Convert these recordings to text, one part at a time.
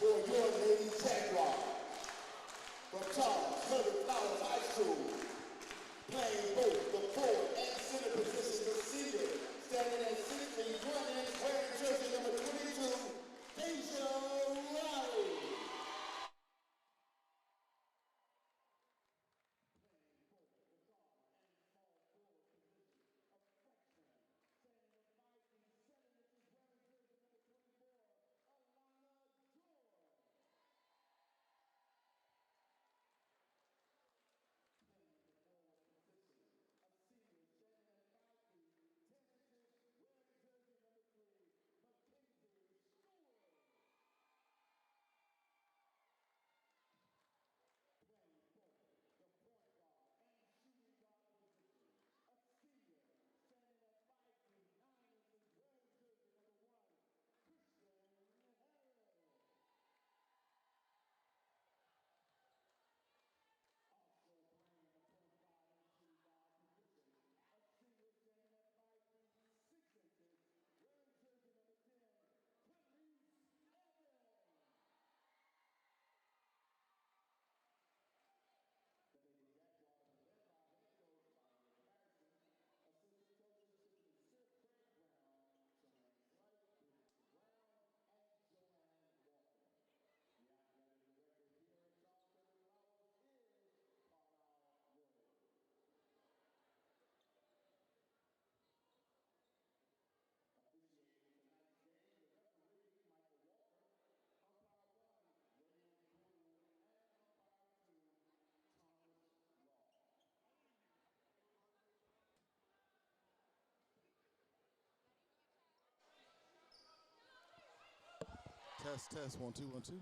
for your Lady Jaguar. From Charles Herbert Flowers High School, playing both the forward and center positions, the senior, standing at 6 feet 1 inch, wearing jersey number 22, Deja Riley. Test, 1 2 1 2.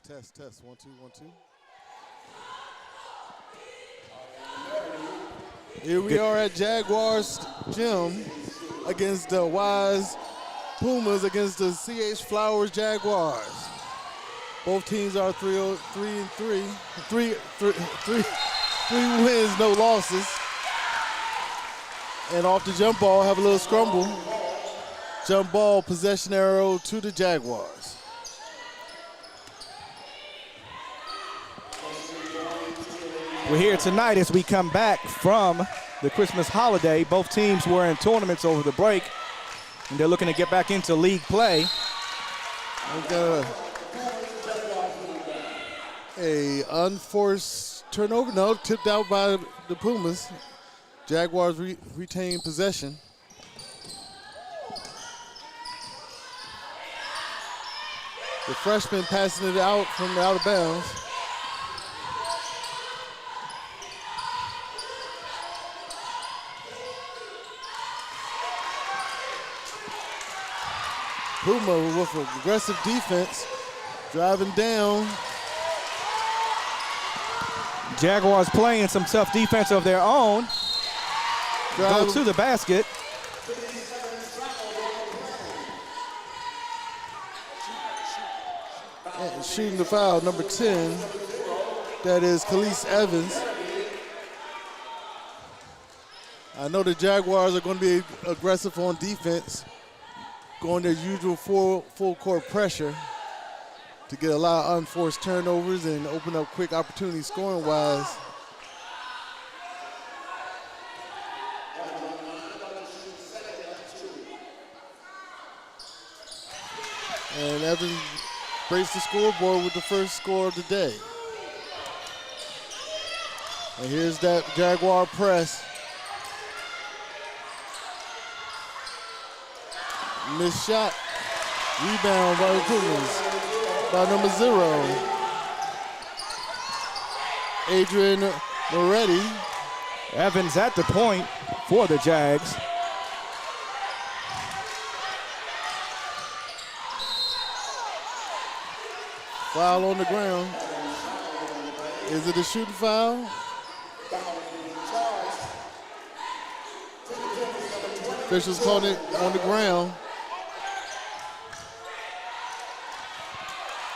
Test, 1 2 1 2. Here we are at Jaguars Gym against the Wise Pumas against the CH Flowers Jaguars. Both teams are 3-3. Three wins, no losses. And off the jump ball, have a little scramble. Jump ball, possession arrow to the Jaguars. We're here tonight as we come back from the Christmas holiday. Both teams were in tournaments over the break, and they're looking to get back into league play. A unforced turnover, no, tipped out by the Pumas. Jaguars retain possession. The freshman passing it out from out of bounds. Puma with aggressive defense, driving down. Jaguars playing some tough defense of their own. Go to the basket. And shooting the foul, number 10, that is Khalees Evans. I know the Jaguars are going to be aggressive on defense, going their usual full court pressure to get a lot of unforced turnovers and open up quick opportunities scoring-wise. And Evans breaks the scoreboard with the first score of the day. And here's that Jaguar press. Missed shot. Rebound by the Pumas. By number 0. Adrian Moretti. Evans at the point for the Jags. Foul on the ground. Is it a shooting foul? Officials called it on the ground.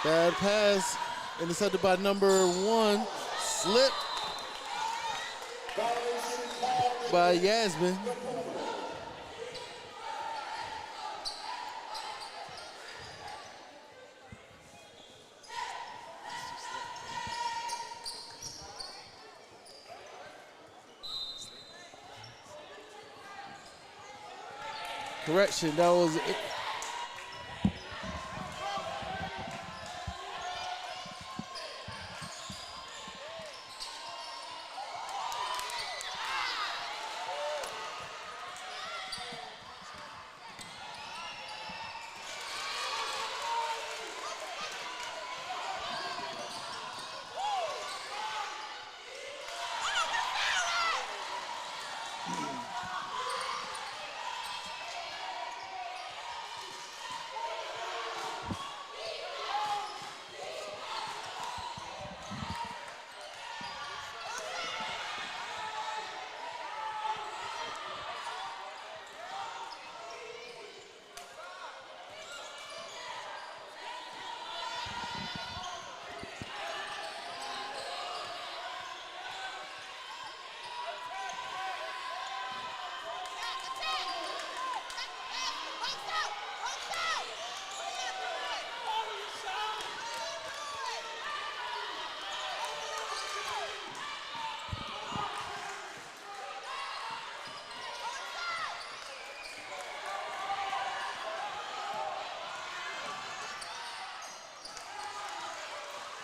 Bad pass, intercepted by number 1. Slip by Yasmin. Correction, that was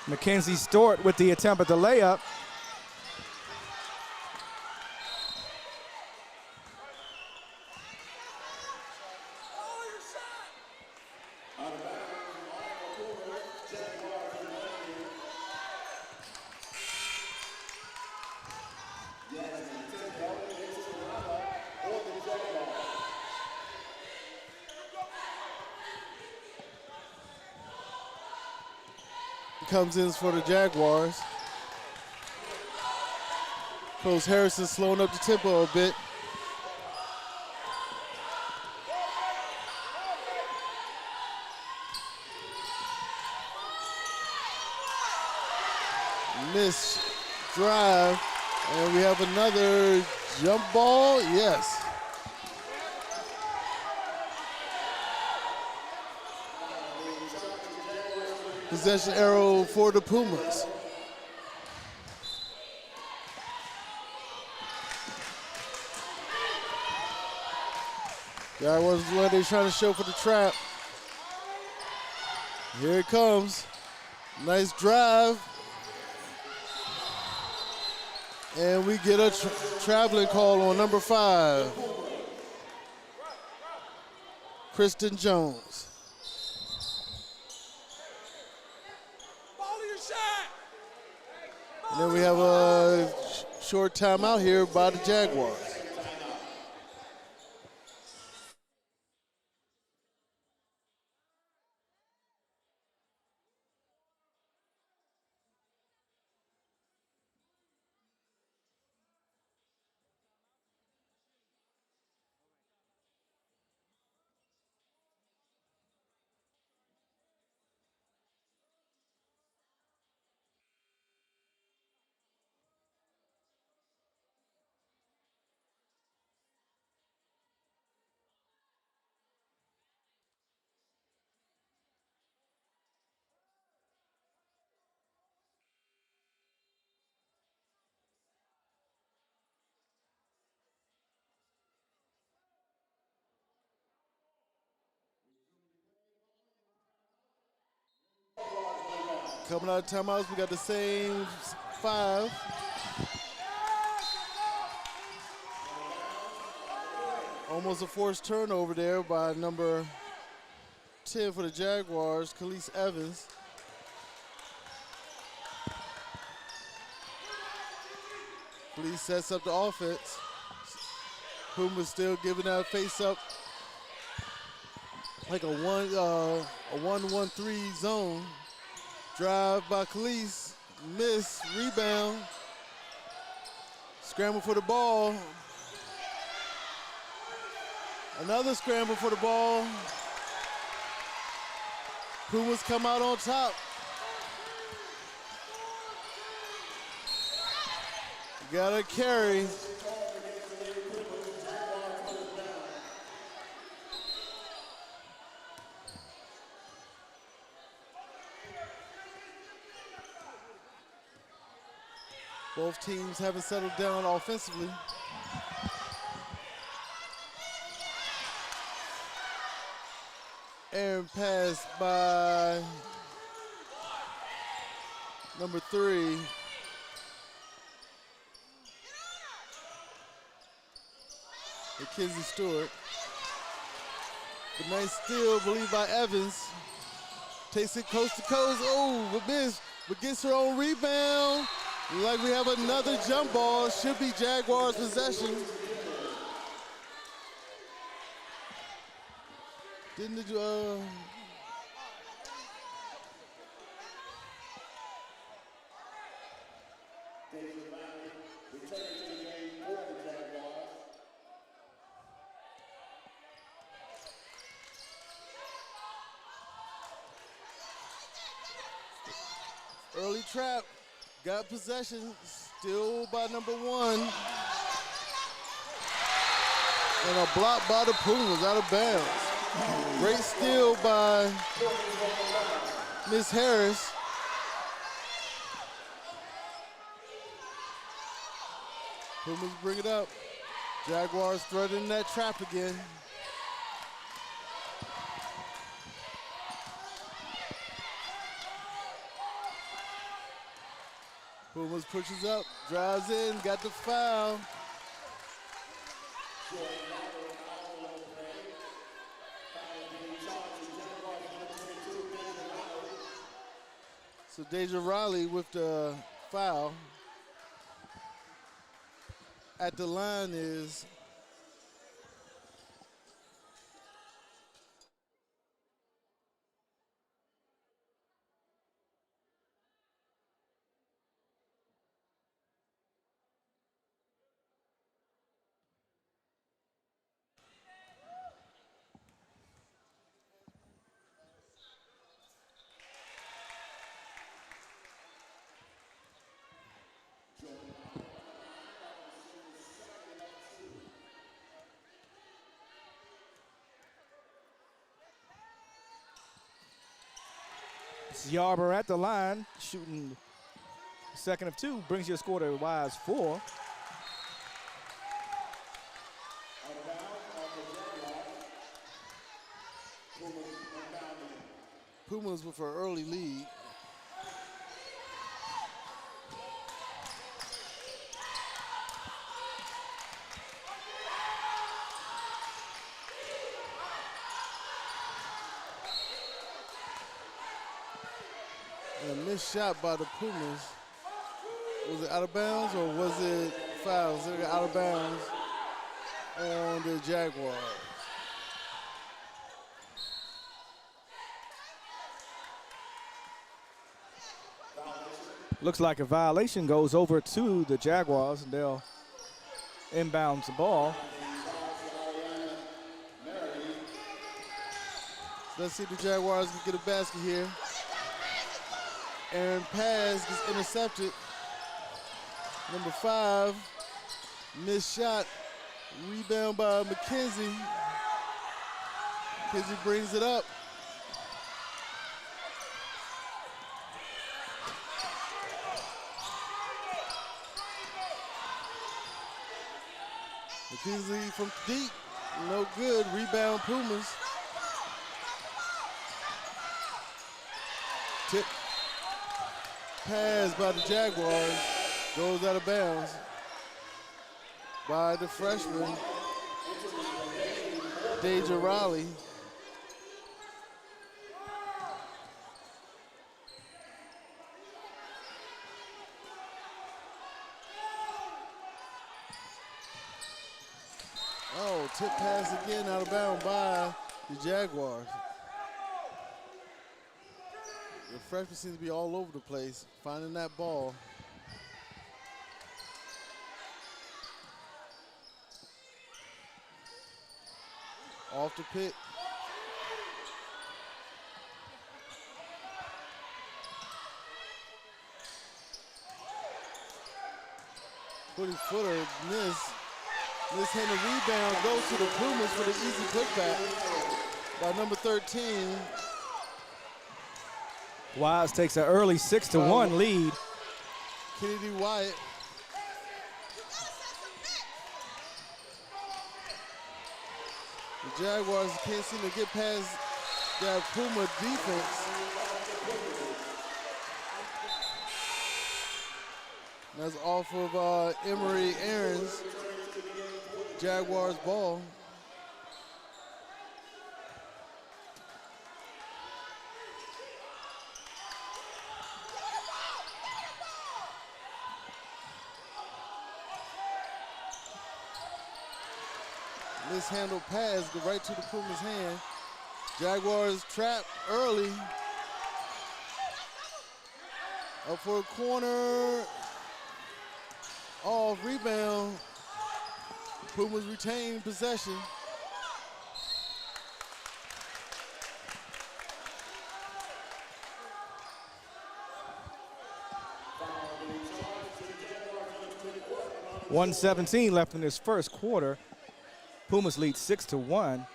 Mackenzie Stewart with the attempt at the layup. Comes in for the Jaguars. Coach Harrison slowing up the tempo a bit. Miss drive, and we have another jump ball. Yes. Possession arrow for the Pumas. Jaguars is what they're trying to show for the trap. Here it comes. Nice drive. And we get a traveling call on number 5. Kristen Jones. And then we have a short timeout here by the Jaguars. Coming out of timeouts, we got the same 5. Almost a forced turnover there by number 10 for the Jaguars, Khalees Evans. Khalees sets up the offense. Pumas still giving that face up like a 1-1-3 zone. Drive by Khalees, miss, rebound, scramble for the ball. Another scramble for the ball. Pumas come out on top. got a carry. Both teams haven't settled down offensively. Aaron pass by number 3. Mackenzie Stewart. The nice steal, believed by Evans. Takes it coast to coast. Oh, but miss, but gets her own rebound. Like we have another jump ball. Should be Jaguars possession. Didn't the early trap, got possession, still by number 1. And a block by the Pumas, out of bounds. Great steal by Miss Harris. Pumas bring it up. Jaguars threading that trap again. Pumas pushes up, drives in, got the foul. So Deja Riley with the foul. At the line is Yarber at the line, shooting second of 2, brings your score to a wise 4. Pumas with an early lead. And a missed shot by the Pumas. Was it out of bounds or was it foul? Was it out of bounds on the Jaguars? Looks like a violation goes over to the Jaguars, and they'll inbounds the ball. Let's see if the Jaguars can get a basket here. Aaron pass gets intercepted. Number 5, missed shot. Rebound by McKenzie. McKenzie brings it up. McKenzie from deep, no good. Rebound Pumas. Tip pass by the Jaguars, goes out of bounds by the freshman, Deja Riley. Oh, tip pass again out of bounds by the Jaguars. The freshman seems to be all over the place, finding that ball. Off the pick. 40-footer miss. Mishandled rebound goes to the Pumas for the easy putback by number 13. Wise takes an early 6-1 lead. Kennedy Wyatt. The Jaguars can't seem to get past that Puma defense. That's off of Emory Aaron's Jaguars ball. Mishandled pass, go right to the Pumas' hand. Jaguars trap early. Up for a corner. Off rebound. Pumas retain possession. .117 left in this first quarter. Pumas lead 6-1.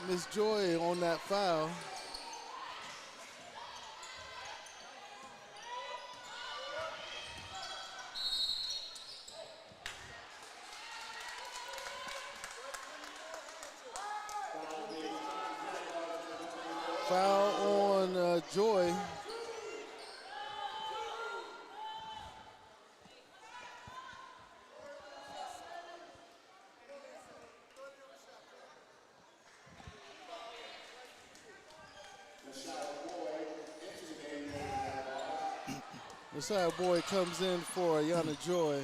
Miss Joy on that foul. Foul on Joy. Messiah Boy comes in for Ayana Joy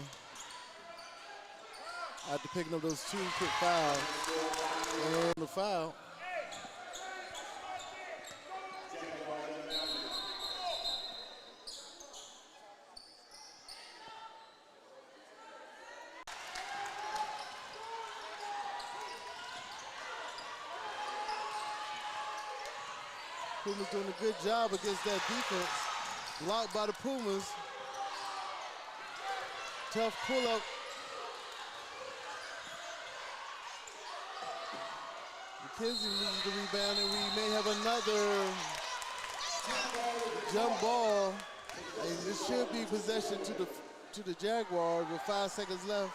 after picking up those 2 quick fouls. And the foul. Pumas doing a good job against that defense. Blocked by the Pumas. Tough pull-up. McKenzie loses the rebound, and we may have another jump ball. And this should be possession to the Jaguars with 5 seconds left.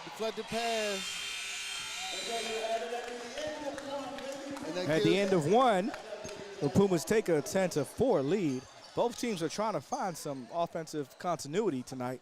Deflected pass. At the end of one, the Pumas take a 10-4 lead. Both teams are trying to find some offensive continuity tonight.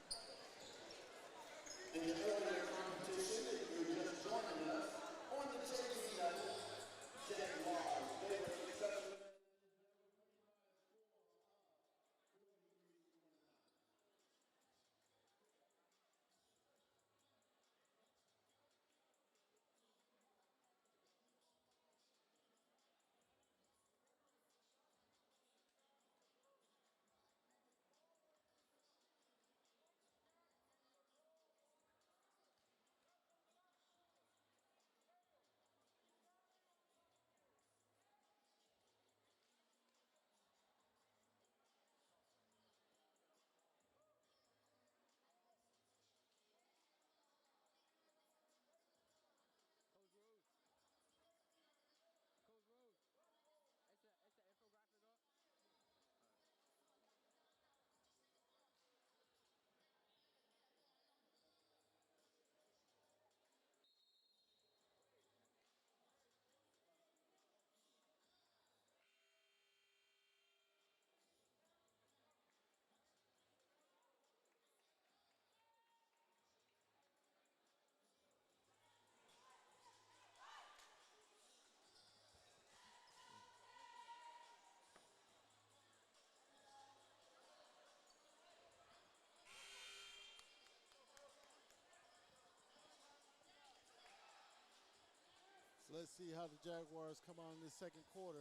So let's see how the Jaguars come on in this second quarter.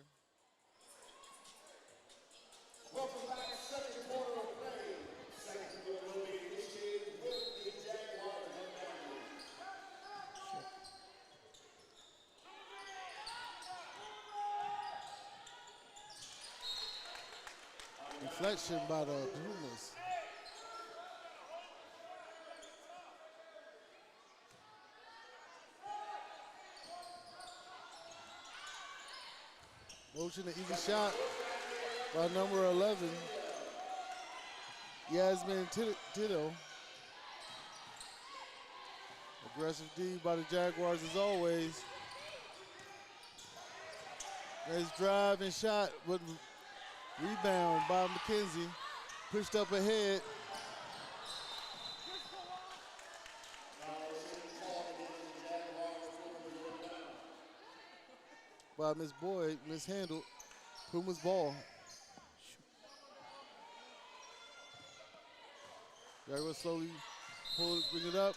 Welcome back to second quarter of play. Second quarter will be initiated with the Jaguars and Jaguars. deflection by the Pumas. Motion, an easy shot by number 11, Yasmin Tito. Aggressive D by the Jaguars as always. Nice drive and shot, but rebound by McKenzie. Pushed up ahead. By Miss Boyd, mishandled. Puma's ball. Jaguars slowly bring it up.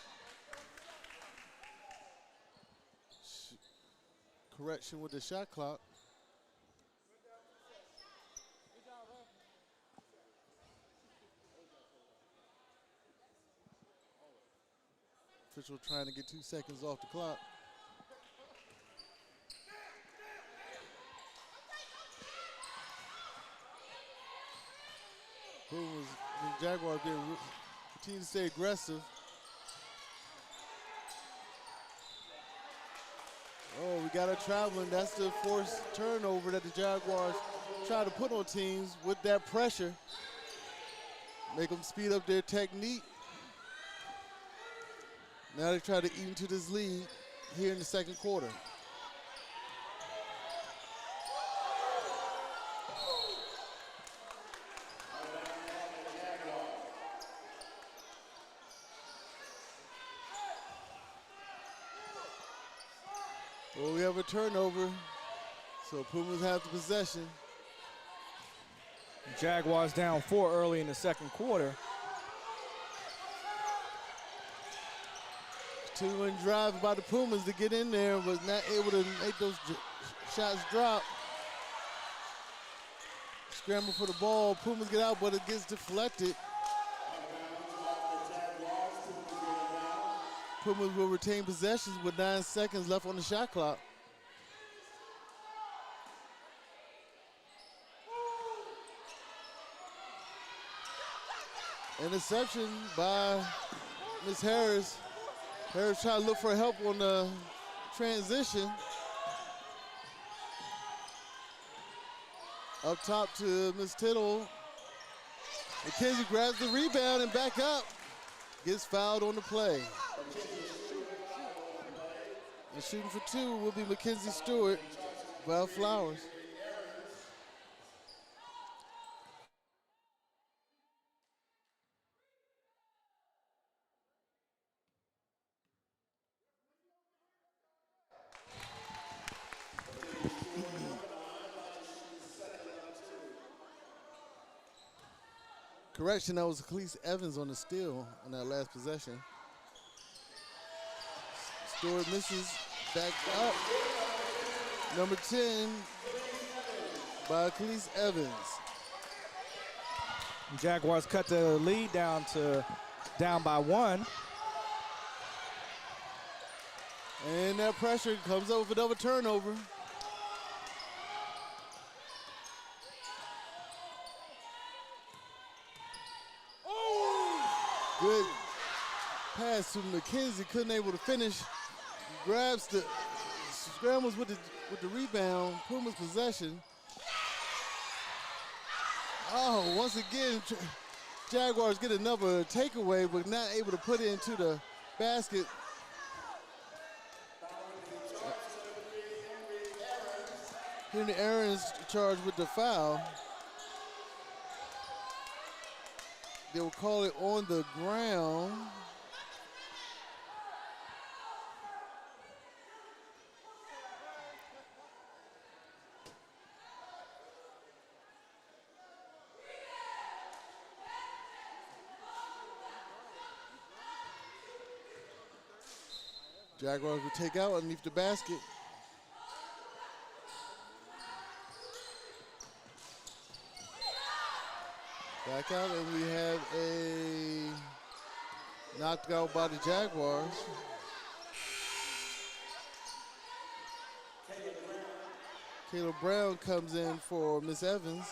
Correction with the shot clock. Official trying to get 2 seconds off the clock. Pumas, the Jaguars continue to stay aggressive. Oh, we got a traveling. That's the forced turnover that the Jaguars try to put on teams with that pressure. Make them speed up their technique. Now they try to eat into this lead here in the second quarter. Well, we have a turnover, so Pumas have the possession. Jaguars down 4 early in the second quarter. Two-and drive by the Pumas to get in there, was not able to make those shots drop. Scramble for the ball. Pumas get out, but it gets deflected. Pumas will retain possessions with 9 seconds left on the shot clock. Interception by Miss Harris. Harris trying to look for help on the transition. Up top to Miss Tittle. McKenzie grabs the rebound and back up. Gets fouled on the play. And shooting for 2 will be Mackenzie Stewart. Val Flowers. Correction, that was Khalees Evans on the steal on that last possession. Stewart misses, back up. Number 10 by Khalees Evans. Jaguars cut the lead down by 1. And that pressure comes up with another turnover. Good pass to McKenzie, couldn't able to finish. Grabs the, scrambles with the rebound, Pumas possession. Oh, once again, Jaguars get another takeaway, but not able to put it into the basket. Henry Aaron's charged with the foul. They will call it on the ground. Jaguars will take out underneath the basket. Back out, and we have a knocked out by the Jaguars. Caleb Brown comes in for Miss Evans.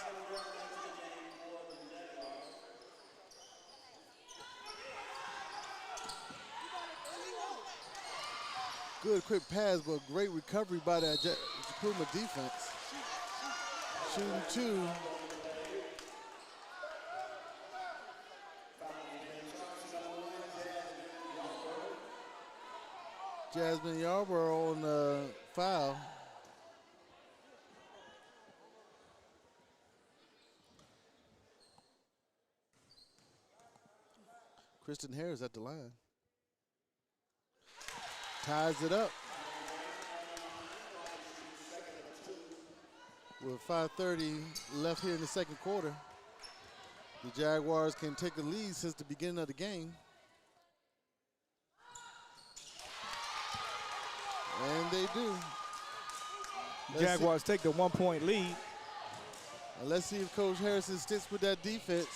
Good quick pass, but great recovery by that Puma defense. Shooting 2. Jasmine Yarborough on the foul. Kristen Harris at the line. Ties it up. With 5:30 left here in the second quarter. The Jaguars can take the lead since the beginning of the game. And they do. Jaguars take the 1-point lead. And let's see if Coach Harrison sticks with that defense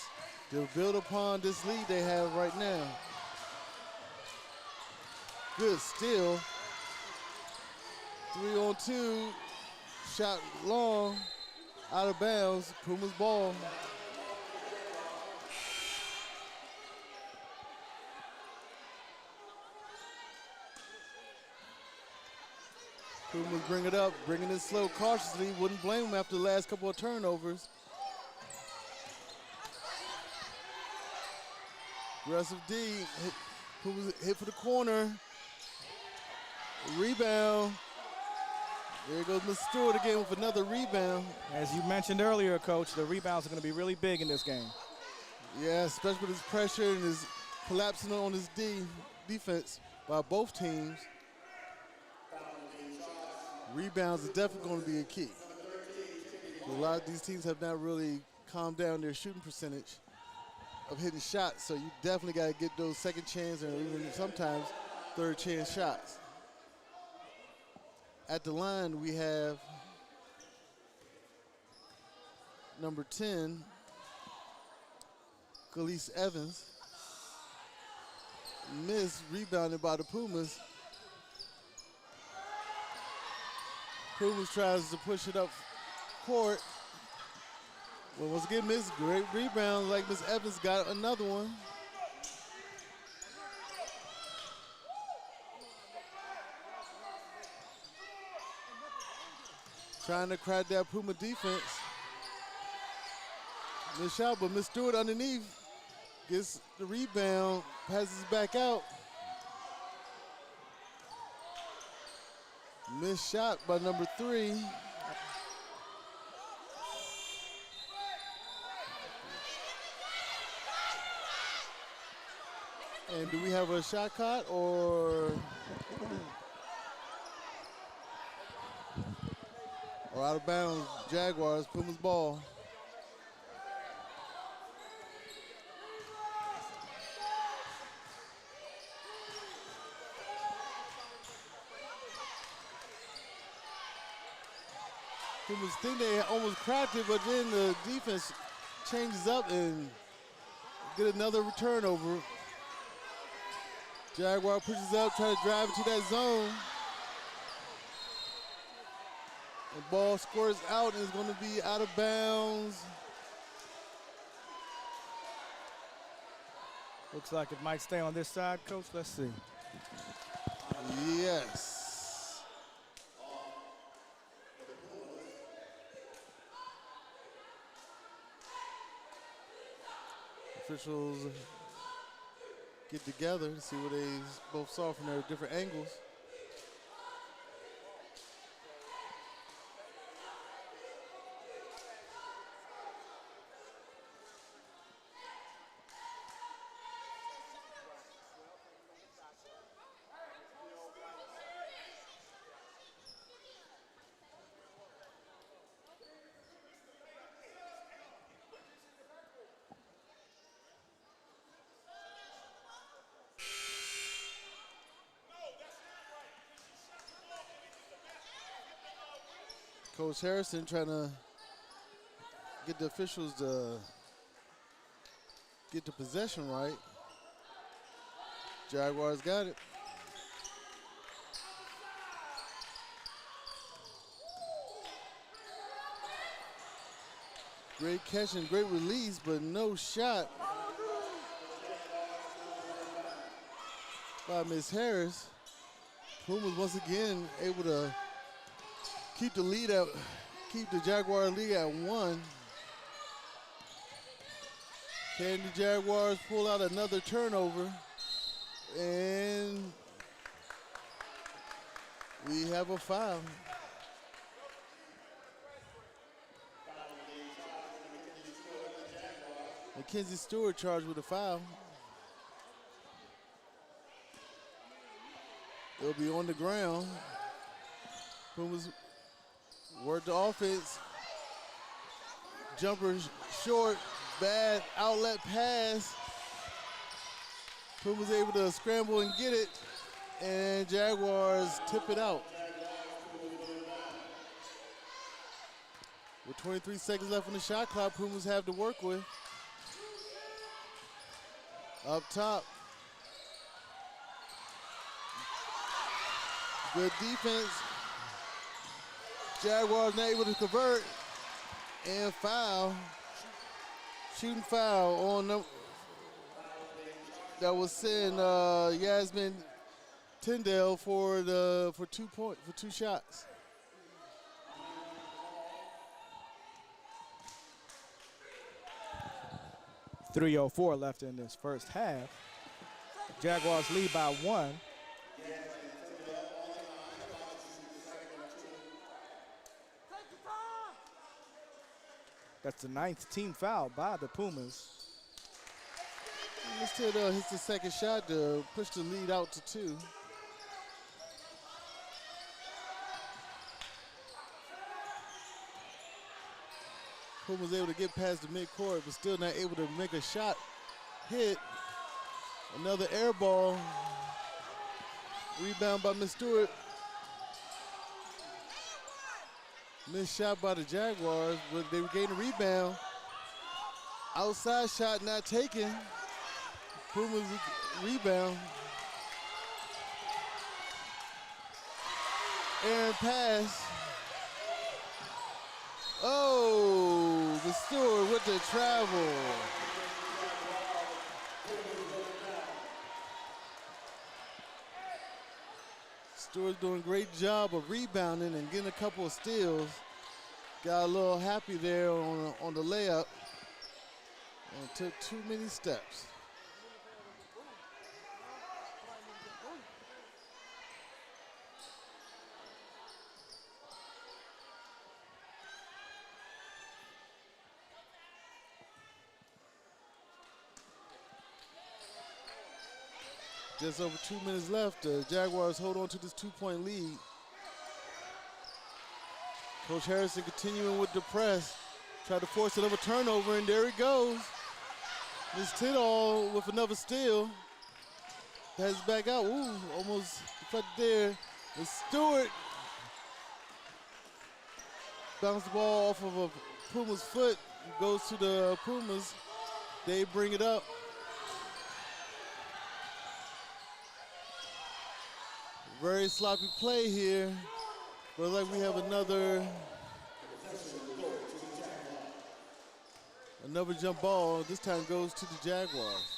to build upon this lead they have right now. Good steal. 3-on-2. Shot long. Out of bounds. Pumas ball. Pumas bring it up, bringing it slow cautiously. Wouldn't blame them after the last couple of turnovers. Aggressive D. Pumas hit for the corner. Rebound. There goes Mr. Stewart again with another rebound. As you mentioned earlier, Coach, the rebounds are going to be really big in this game. Yeah, especially with his pressure and his collapsing on his defense by both teams. Rebounds is definitely going to be a key. A lot of these teams have not really calmed down their shooting percentage of hitting shots, so you definitely got to get those second chance or even sometimes third chance shots. At the line, we have number 10, Khalees Evans. Missed, rebounded by the Pumas. Pumas tries to push it up court. Well, once again, Miss great rebound like Miss Evans got another one. Trying to crack that Puma defense. Miss shot, but Miss Stewart underneath gets the rebound, passes back out. Missed shot by number 3. And do we have a shot clock or out of bounds? Jaguars, Pumas ball. Pumas think they almost cracked it, but then the defense changes up and get another turnover. Jaguar pushes up, try to drive into that zone. The ball squirts out and is going to be out of bounds. Looks like it might stay on this side, Coach. Let's see. Yes. Officials get together to see what they both saw from their different angles. Coach Harrison trying to get the officials to get the possession right. Jaguars got it. Great catch and great release, but no shot by Miss Harris. Pumas once again able to keep the Jaguar lead at 1. Can the Jaguars pull out another turnover? And we have a foul. Mackenzie Stewart charged with a foul. They'll be on the ground. Pumas work the offense. Jumper short, bad outlet pass. Pumas able to scramble and get it, and Jaguars tip it out. With 23 seconds left on the shot clock, Pumas have to work with. Up top. Good defense. Jaguars not able to convert, and foul. Shooting foul on them. That was sent Yasmin Tyndale for 2 shots. .304 left in this first half. Jaguars lead by 1. That's the 9th team foul by the Pumas. Mr. Tyndale hits the second shot to push the lead out to 2. Pumas able to get past the midcourt, but still not able to make a shot hit. Another air ball. Rebound by Miss Stewart. Missed shot by the Jaguars, but they regained the rebound. Outside shot not taken. Pumas rebound. Aaron pass. Oh, the Stewart with the travel. Stewart's doing a great job of rebounding and getting a couple of steals. Got a little happy there on the layup and took too many steps. Just over 2 minutes left. The Jaguars hold on to this 2-point lead. Coach Harrison continuing with the press. Tried to force another turnover, and there he goes. Miss Tidall with another steal. Passes back out. Ooh, almost deflected there. And Stewart bounced the ball off of a Puma's foot. Goes to the Pumas. They bring it up. Very sloppy play here, but like we have another jump ball. This time goes to the Jaguars.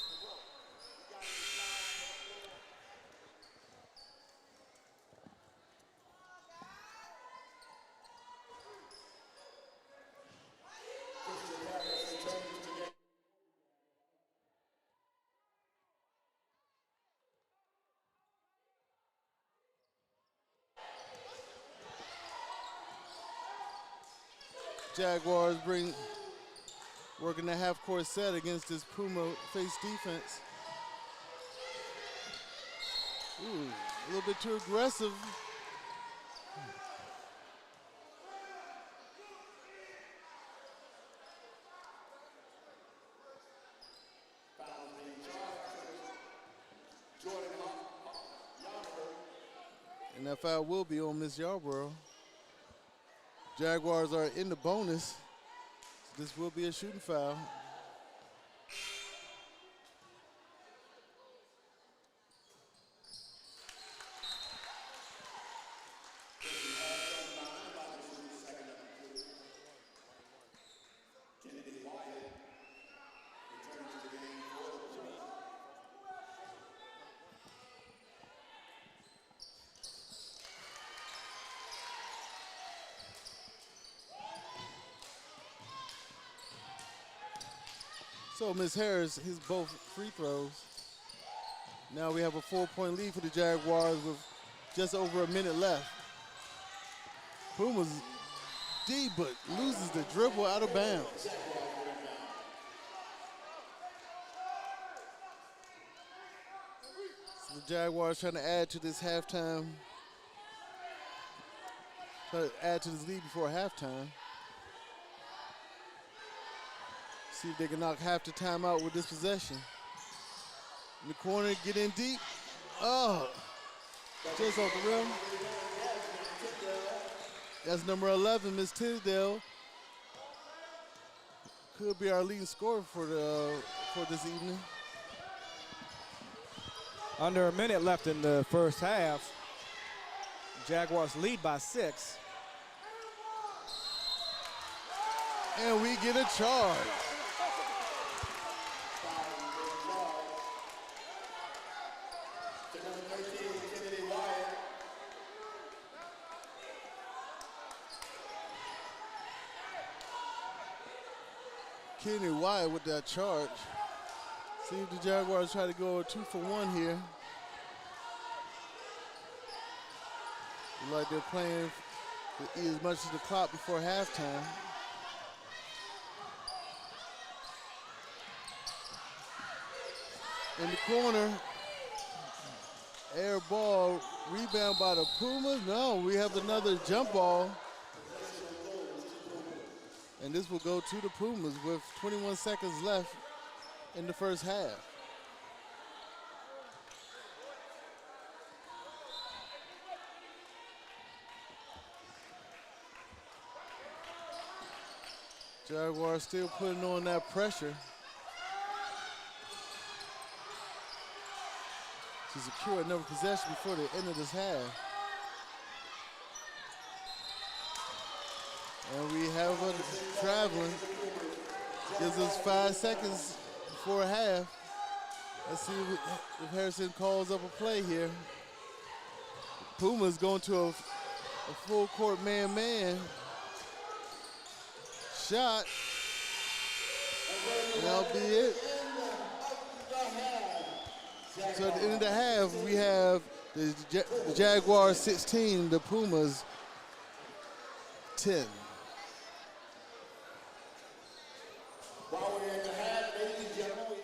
Jaguars working the half-court set against this Puma face defense. Ooh, a little bit too aggressive. And that foul will be on Miss Yarborough. Jaguars are in the bonus. So this will be a shooting foul. So Ms. Harris hits both free throws. Now we have a 4-point lead for the Jaguars with just over a minute left. Pumas deep, but loses the dribble out of bounds. So the Jaguars trying to add to this halftime. Try to add to this lead before halftime. See if they can knock half the time out with this possession. In the corner, get in deep. Oh, just off the rim. That's number 11, Miss Tisdale. Could be our leading scorer for this evening. Under a minute left in the first half. Jaguars lead by 6. And we get a charge. Kenny Wyatt with that charge. See if the Jaguars try to go 2 for 1 here. Look like they're playing to eat as much as the clock before halftime. In the corner, air ball, rebound by the Pumas. No, we have another jump ball. And this will go to the Pumas with 21 seconds left in the first half. Jaguars still putting on that pressure to secure another possession before the end of this half. And we have a traveling. Gives us 5 seconds before half. Let's see if Harrison calls up a play here. Puma's going to a full court man-man. Shot. And that'll be it. So at the end of the half, we have the Jaguars 16, the Pumas 10. While we're at the half, ladies and gentlemen, we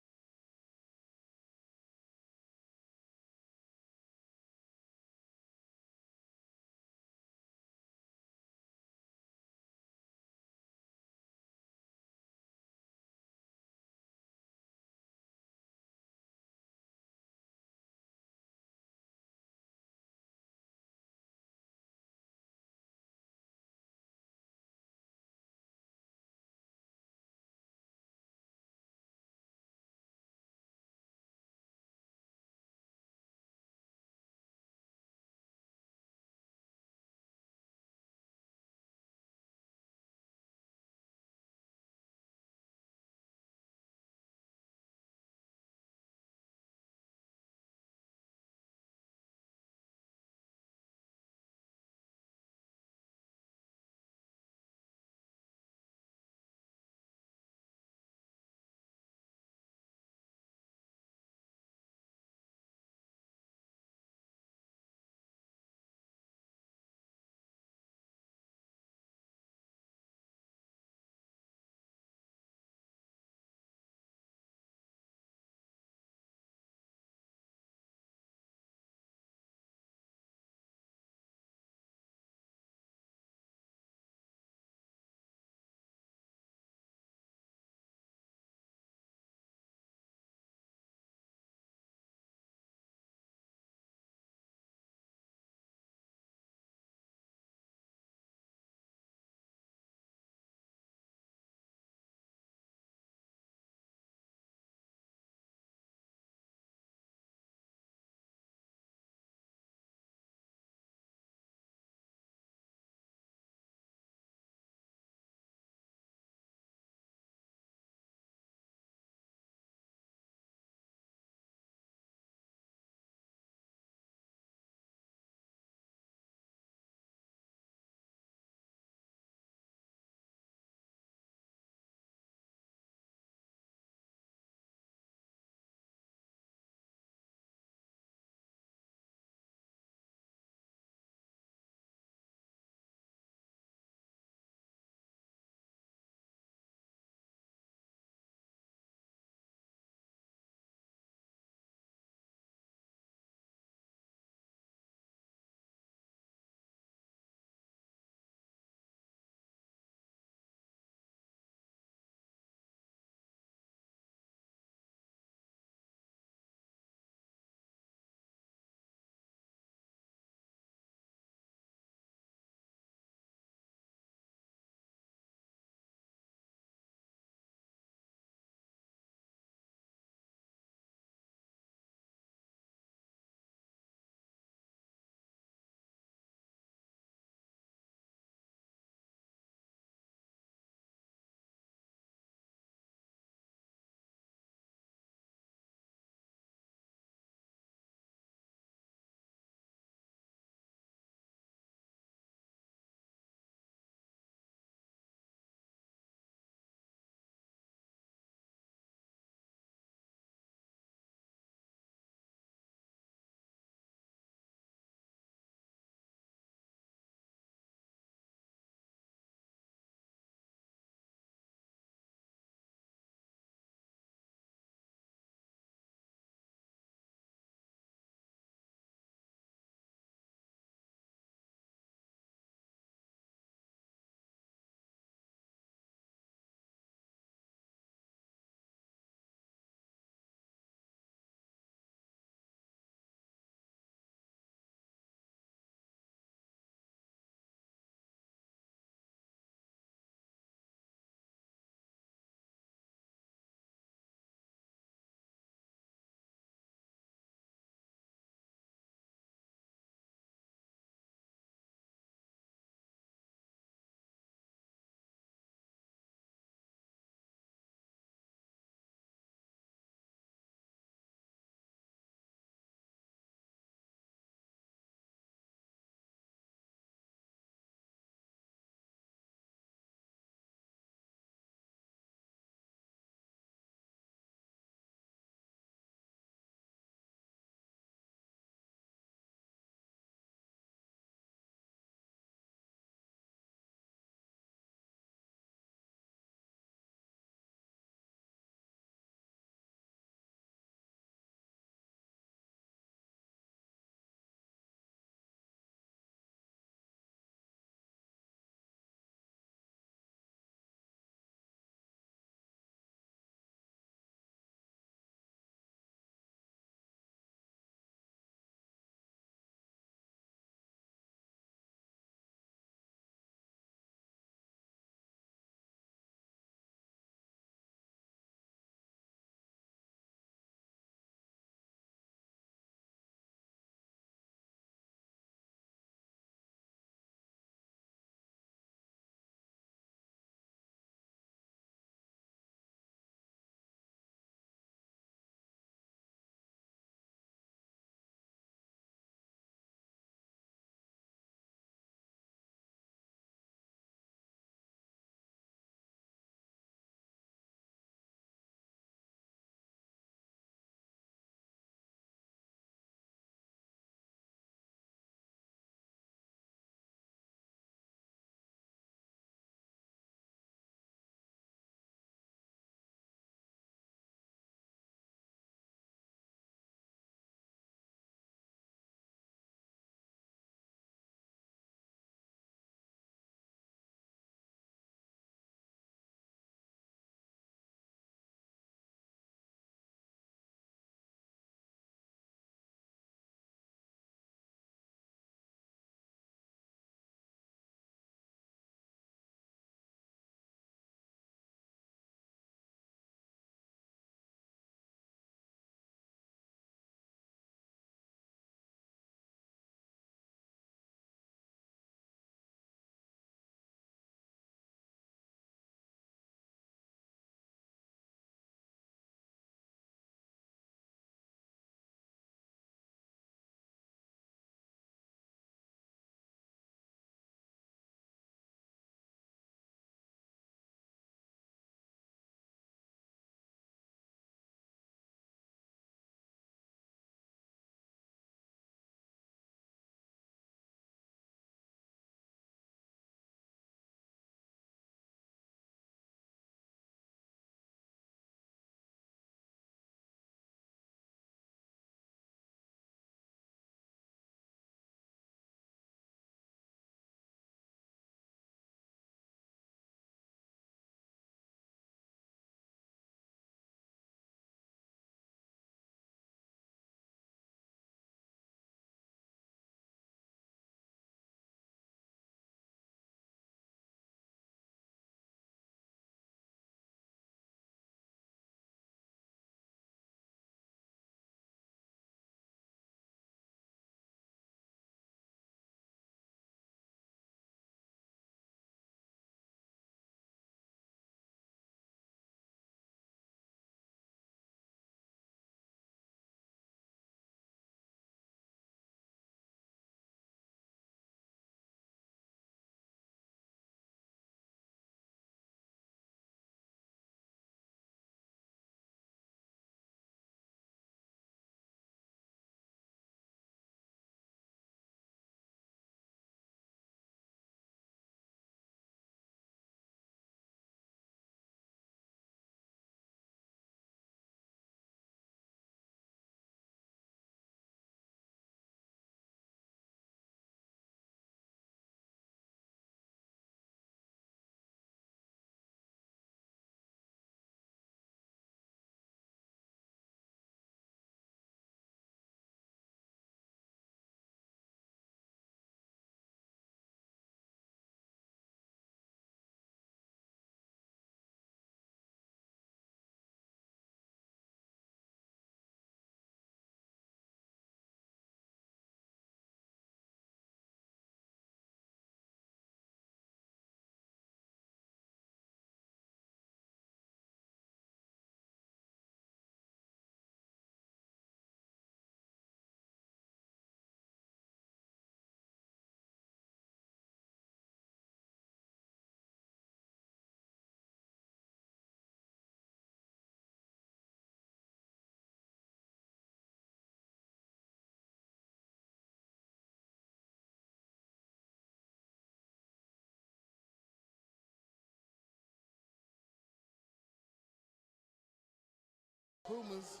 Pumas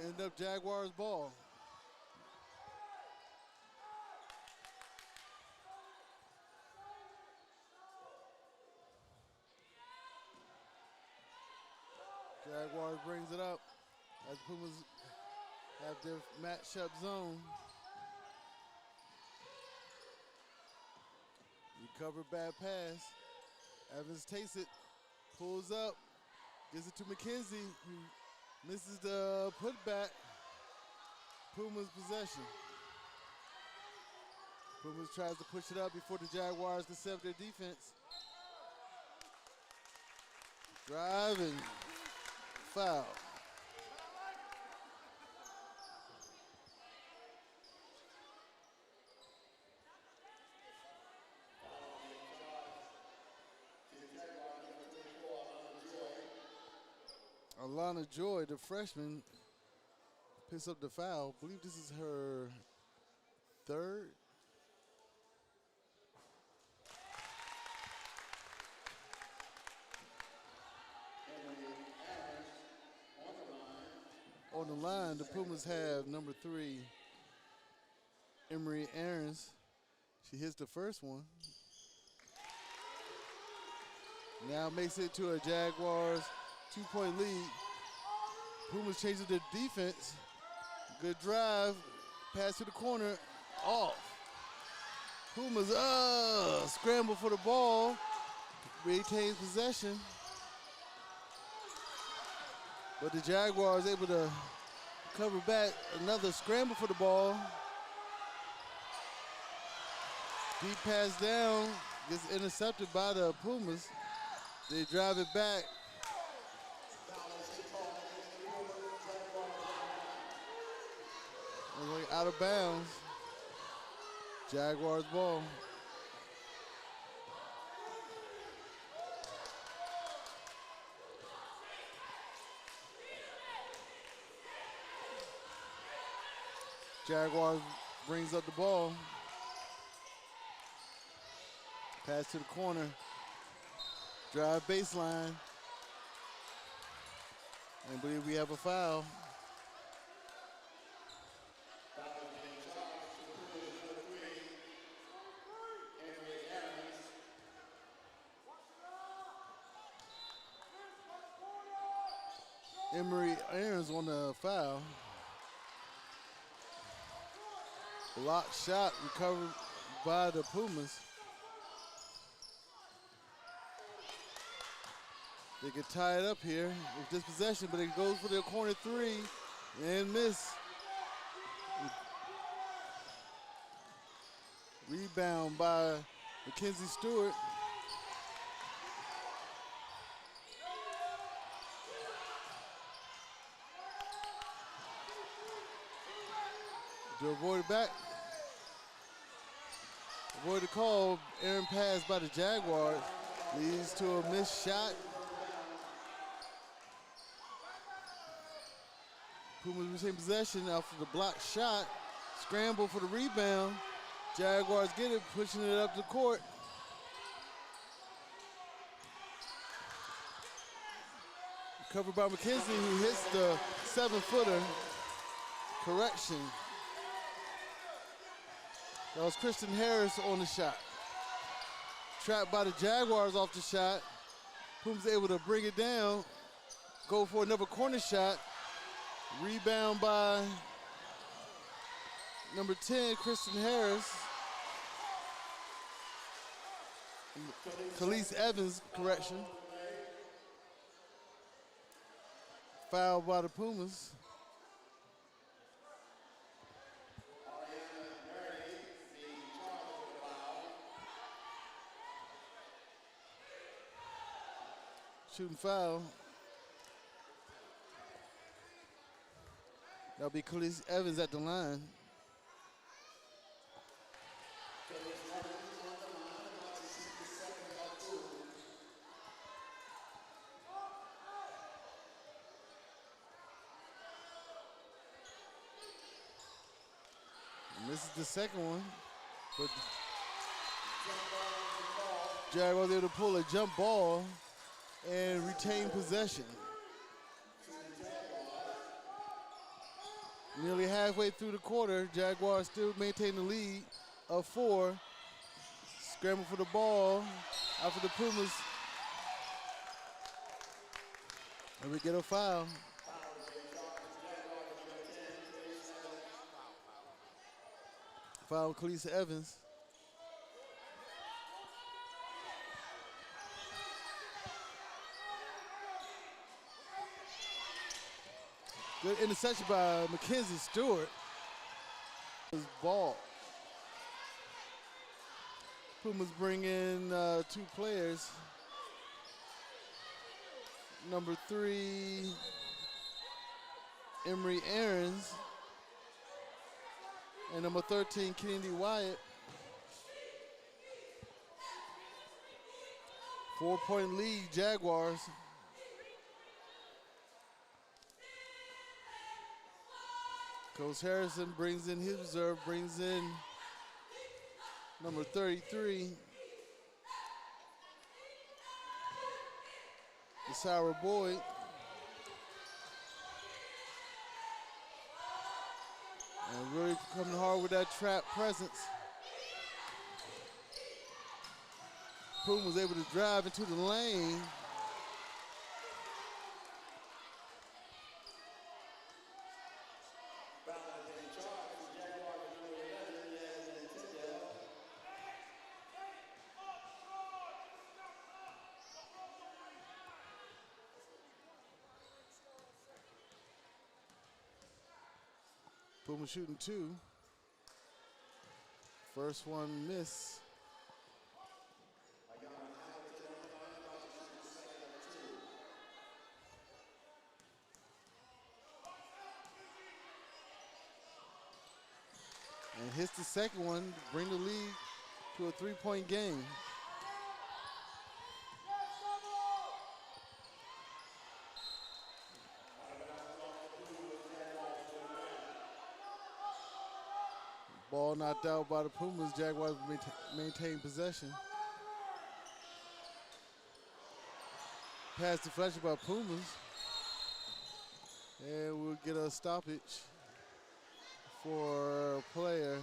end up Jaguars ball. Jaguars brings it up as Pumas have their matchup zone. Recover bad pass. Evans takes it, pulls up, gives it to McKenzie, who misses the putback. Pumas possession. Pumas tries to push it up before the Jaguars can set up their defense. Drive and foul. Alana Joy, the freshman, picks up the foul. I believe this is her third. On the line, the Pumas have number 3, Emery Aarons. She hits the first one. Now makes it to a Jaguars 2-point lead. Pumas changes their defense. Good drive. Pass to the corner. Off. Pumas scramble for the ball. Retains possession. But the Jaguars able to cover back. Another scramble for the ball. Deep pass down. Gets intercepted by the Pumas. They drive it back. Out of bounds. Jaguars ball. Jaguars brings up the ball. Pass to the corner. Drive baseline. And believe we have a foul. Emery Aarons on the foul. Block shot recovered by the Pumas. They get tied up here with this possession, but it goes for their corner 3 and miss. Rebound by Mackenzie Stewart. To avoid the call, errant pass by the Jaguars leads to a missed shot. Pumas retain possession after the blocked shot. Scramble for the rebound. Jaguars get it, pushing it up the court. Covered by McKenzie, who hits the 7-footer. Correction. That was Kristen Harris on the shot. Trapped by the Jaguars off the shot. Pumas able to bring it down. Go for another corner shot. Rebound by number 10, Kristen Harris. Khalees Evans, correction. Foul by the Pumas. Shooting foul. That'll be Khalees Evans at the line. And this is the second one, but Jaguars able to pull a jump ball and retain possession. Nearly halfway through the quarter, Jaguars still maintain the lead of 4. Scramble for the ball after the Pumas. And we get a foul. Foul Khalees Evans. Good interception by Mackenzie Stewart. His ball. Pumas bring in 2 players. Number 3, Emory Aarons. And number 13, Kennedy Wyatt. 4-point lead, Jaguars. Coach Harrison brings in his reserve, brings in number 33, Desira Boyd. And really coming hard with that trap presence. Puma was able to drive into the lane. Puma shooting 2. First one miss. And hits the second one to bring the lead to a 3-point game. Ball knocked out by the Pumas. Jaguars maintain possession. Pass deflection by Pumas. And we'll get a stoppage for a player.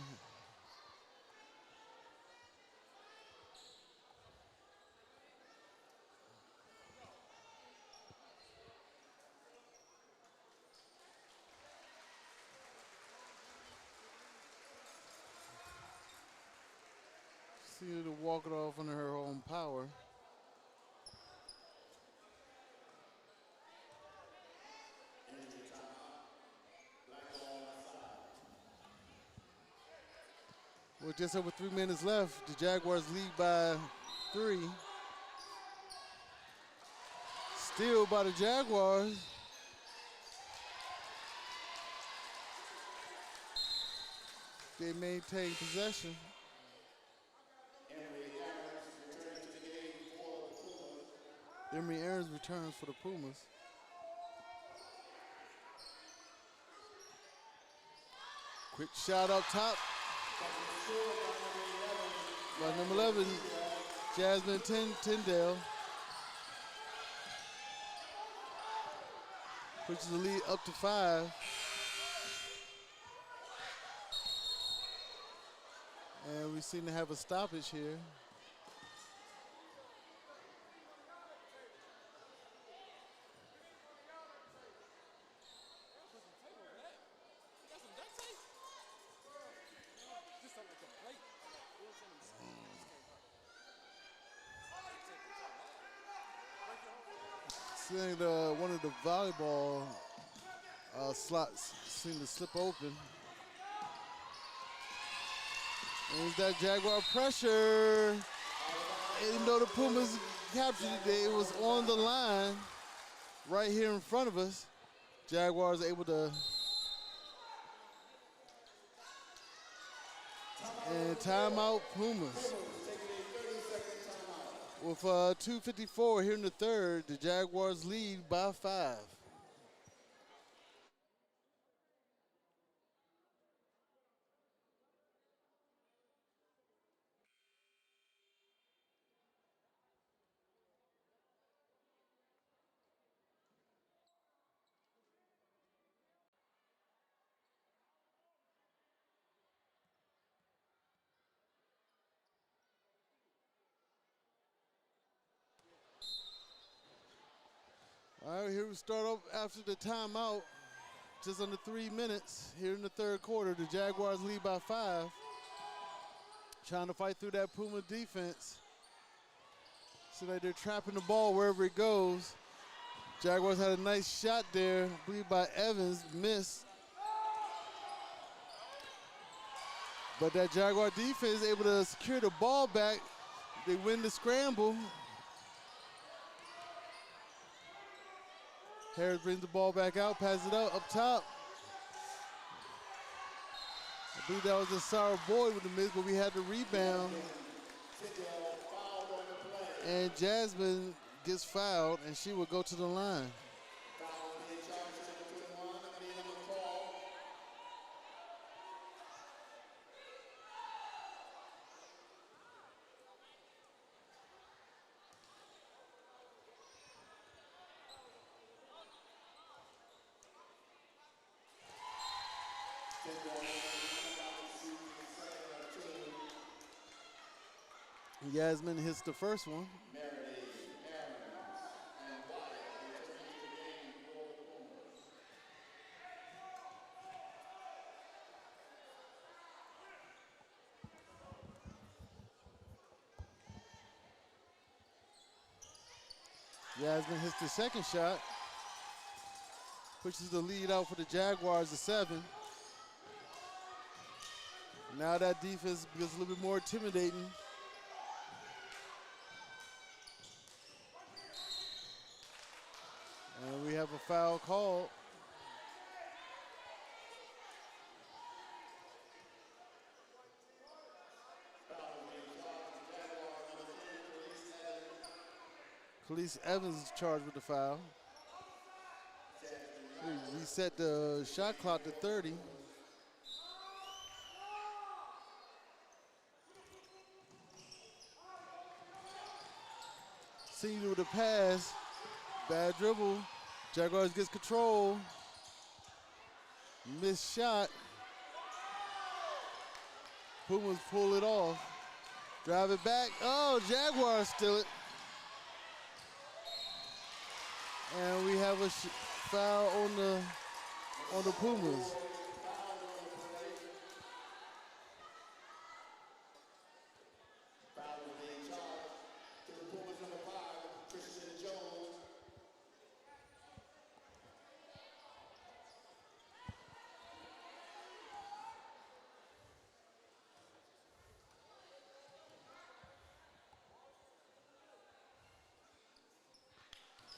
See her to walk it off under her own power. With just over 3 minutes left, the Jaguars lead by 3. Steal by the Jaguars. They maintain possession. Emory Aarons returns for the Pumas. Quick shot up top. By number 11, Jasmine Tyndale. Pushes the lead up to 5. And we seem to have a stoppage here. Seeing one of the volleyball slots seem to slip open. And that Jaguar pressure. Even though the Pumas captured it, it was on the line right here in front of us. Jaguars able to. And timeout Pumas. With 2:54 here in the third, the Jaguars lead by 5. All right, here we start off after the timeout. Just under 3 minutes here in the third quarter. The Jaguars lead by 5. Trying to fight through that Puma defense. So that they're trapping the ball wherever it goes. Jaguars had a nice shot there, I believe by Evans, missed. But that Jaguar defense is able to secure the ball back. They win the scramble. Harris brings the ball back out, passes it up top. I believe that was a Sarah Boyd with the miss, but we had the rebound. And Jasmine gets fouled, and she will go to the line. Yasmin hits the first one. Yasmin hits the second shot. Pushes the lead out for the Jaguars to 7. Now that defense gets a little bit more intimidating. And we have a foul called. Khalees Evans is charged with the foul. We reset the shot clock to 30. Senior with a pass. Bad dribble. Jaguars gets control. Missed shot. Pumas pull it off. Drive it back. Oh, Jaguars steal it. And we have a foul on the Pumas.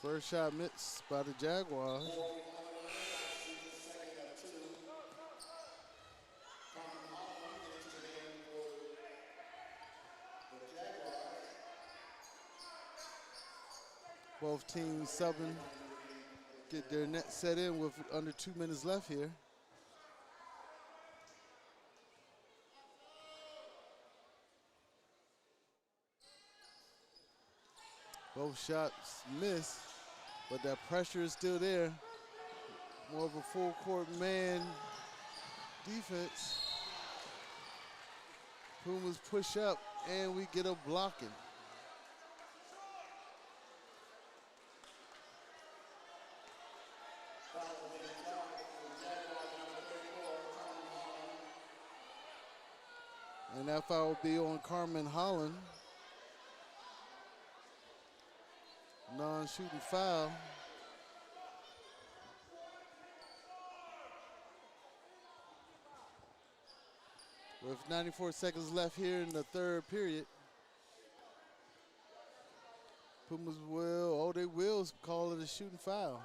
First shot missed by the Jaguars. Both teams subbing, get their net set in with under 2 minutes left here. Both shots miss, but that pressure is still there. More of a full court man defense. Pumas push up and we get a blocking. And that foul will be on Carmen Holland. Non-shooting foul. With 94 seconds left here in the third period. Pumas will, they will call it a shooting foul.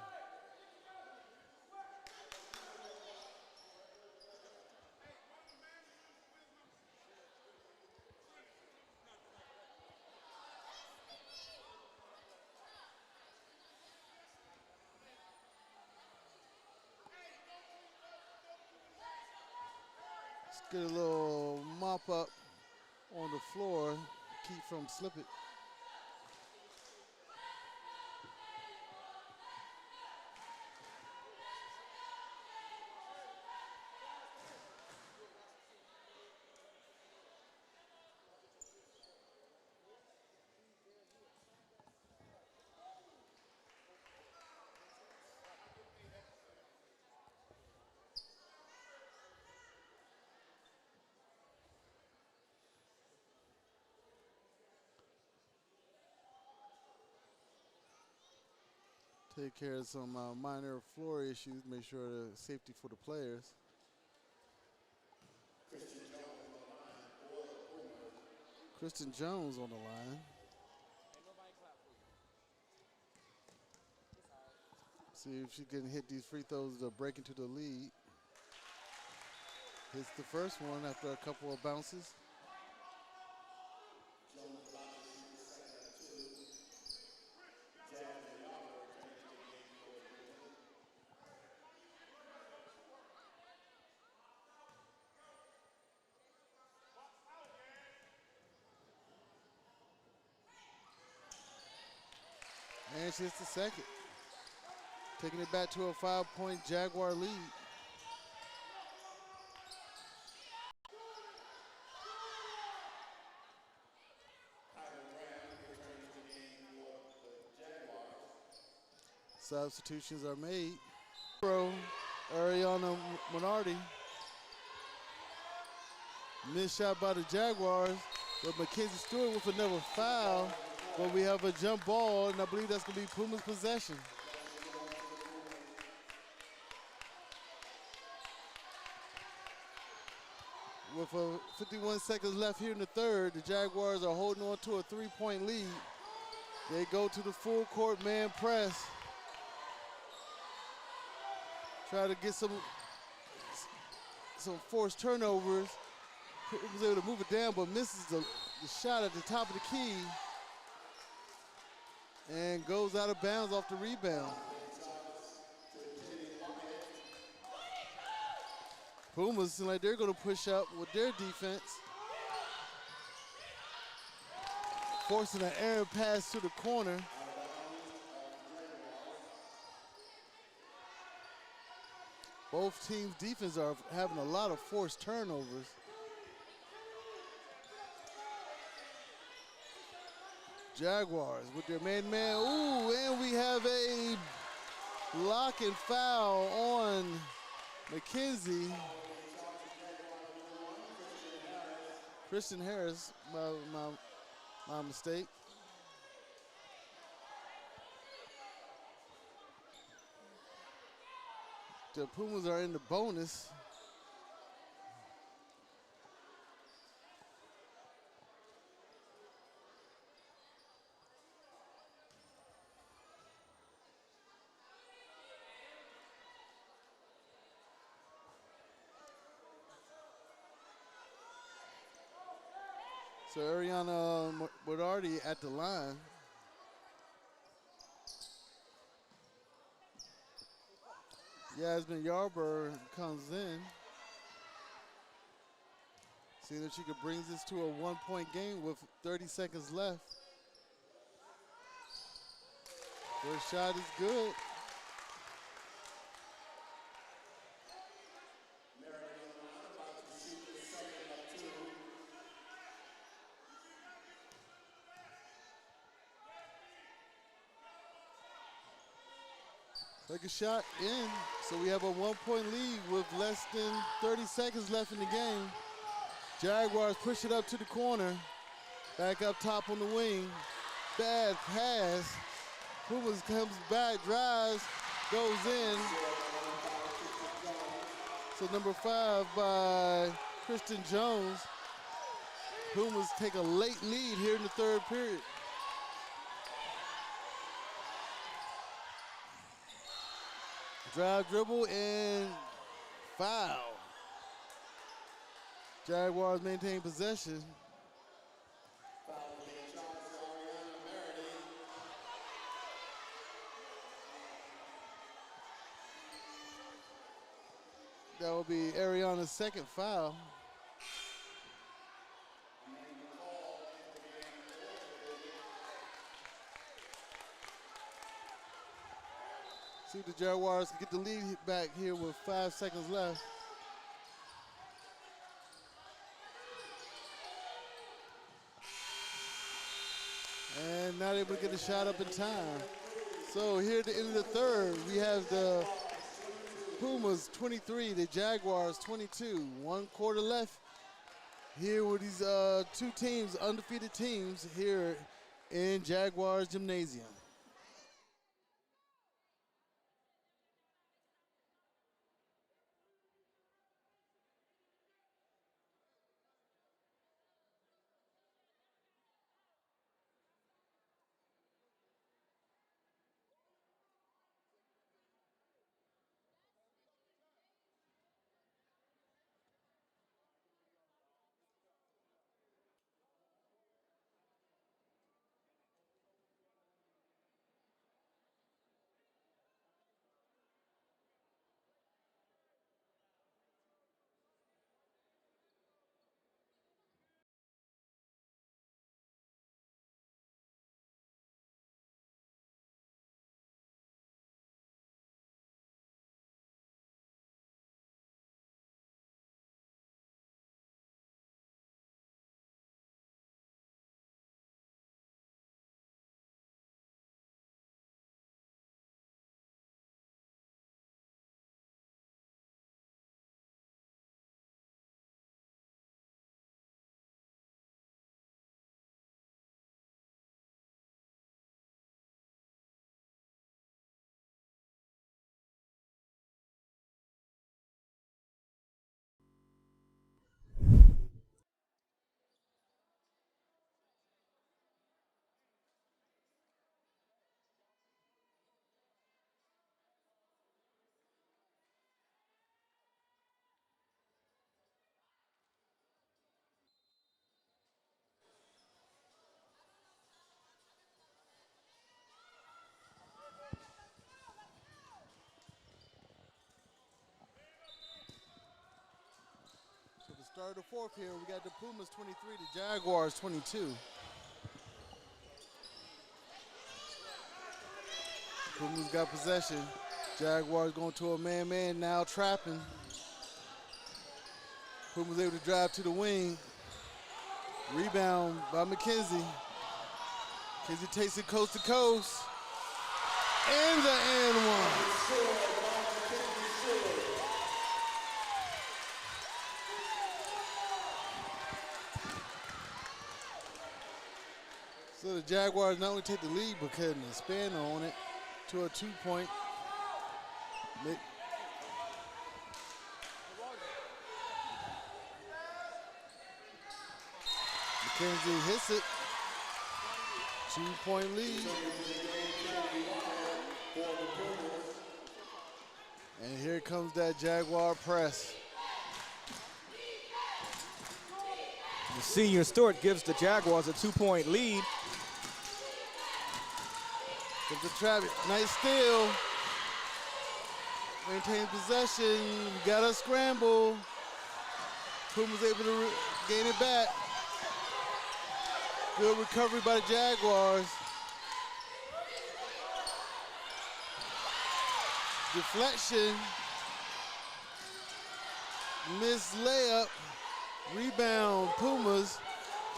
Get a little mop up on the floor, keep from slipping. take care of some minor floor issues, make sure the safety for the players. Kristen Jones on the line. See if she can hit these free throws to break into the lead. Hits the first one after a couple of bounces. And she hits the second. Taking it back to a 5-point Jaguar lead. Substitutions are made. Ariana Minardi. Missed shot by the Jaguars, but Mackenzie Stewart with another foul. But we have a jump ball, and I believe that's going to be Pumas' possession. With 51 seconds left here in the third, the Jaguars are holding on to a 3-point lead. They go to the full court man press. Try to get some forced turnovers. Was able to move it down, but misses the shot at the top of the key. And goes out of bounds off the rebound. Pumas seem like they're going to push up with their defense. Forcing an errant pass to the corner. Both teams' defense are having a lot of forced turnovers. Jaguars with their man. Ooh, and we have a block and foul on McKenzie. Kristen Harris, my mistake. The Pumas are in the bonus. So Ariana Wodardi at the line. Yasmin Yarber comes in. Seeing if she could bring this to a 1-point game with 30 seconds left. First shot is good. Take a shot in. So we have a 1-point lead with less than 30 seconds left in the game. Jaguars push it up to the corner. Back up top on the wing. Bad pass. Pumas comes back, drives, goes in. So number 5 by Kristen Jones. Pumas take a late lead here in the third period. Drive, dribble, and foul. Jaguars maintain possession. That will be Ariana's second foul. See if the Jaguars can get the lead back here with 5 seconds left. And not able to get a shot up in time. So here at the end of the third, we have the Pumas 23, the Jaguars 22. 1 quarter left here with these two teams, undefeated teams here in Jaguars Gymnasium. Start of the fourth here. We got the Pumas 23, the Jaguars 22. Pumas got possession. Jaguars going to a man-man now, trapping. Pumas able to drive to the wing. Rebound by McKenzie. McKenzie takes it coast to coast. And the and one. So the Jaguars not only take the lead, but can expand on it to a 2-point. McKenzie hits it. 2-point lead. And here comes that Jaguar press. The senior Stewart gives the Jaguars a 2-point lead. Gives the trap. Nice steal. Maintains possession. We got a scramble. Pumas able to gain it back. Good recovery by the Jaguars. Deflection. Missed layup. Rebound. Pumas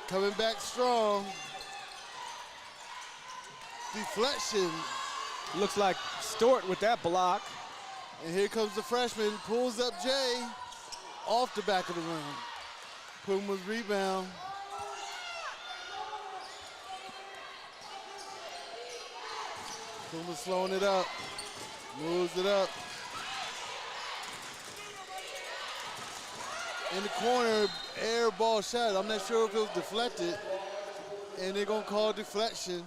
coming back strong. Deflection. Looks like Stewart with that block. And here comes the freshman. Pulls up Jay off the back of the rim. Pumas rebound. Pumas slowing it up. Moves it up. In the corner, air ball shot. I'm not sure if it was deflected. And they're going to call deflection.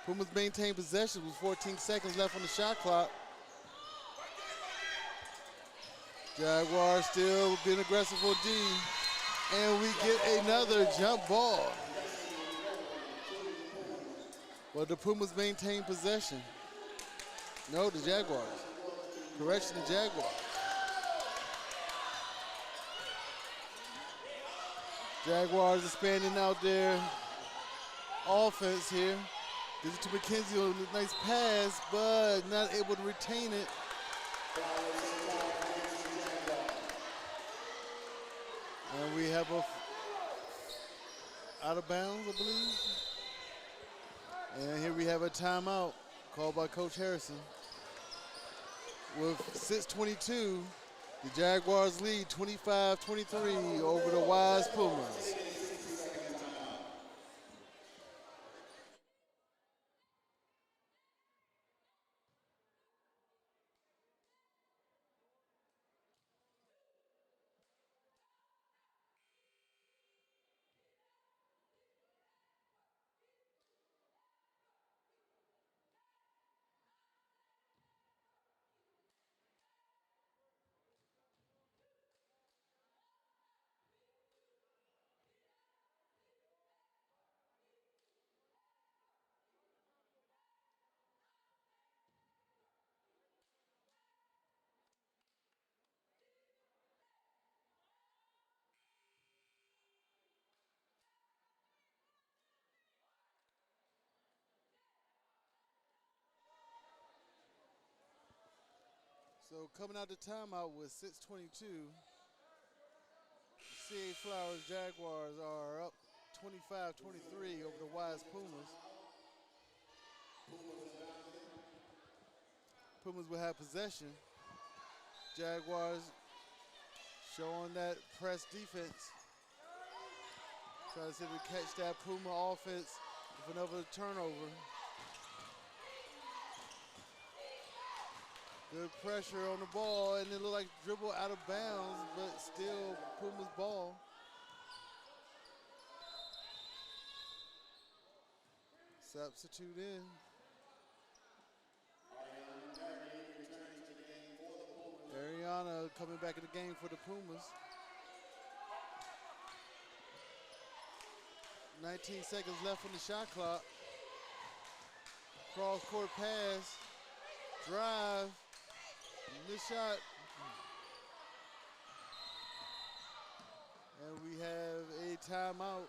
Pumas maintain possession with 14 seconds left on the shot clock. Jaguars still being aggressive for D. And we get another jump ball. But the Pumas maintain possession. No, the Jaguars. Correction, the Jaguars. Jaguars expanding out their offense here. Gives it to McKenzie on a nice pass, but not able to retain it. And we have a out of bounds, I believe. And here we have a timeout called by Coach Harrison. With 6:22, the Jaguars lead 25-23 over the Wise Pumas. So coming out the timeout with 6:22, CA Flowers Jaguars are up 25-23 over the Wise Pumas. Pumas will have possession. Jaguars showing that press defense. Trying to see if they catch that Puma offense with another turnover. Good pressure on the ball, and it looked like dribble out of bounds, but still Puma's ball. Substitute in. Ariana coming back in the game for the Pumas. 19 seconds left on the shot clock. Cross-court pass. Drive. Missed shot. And we have a timeout.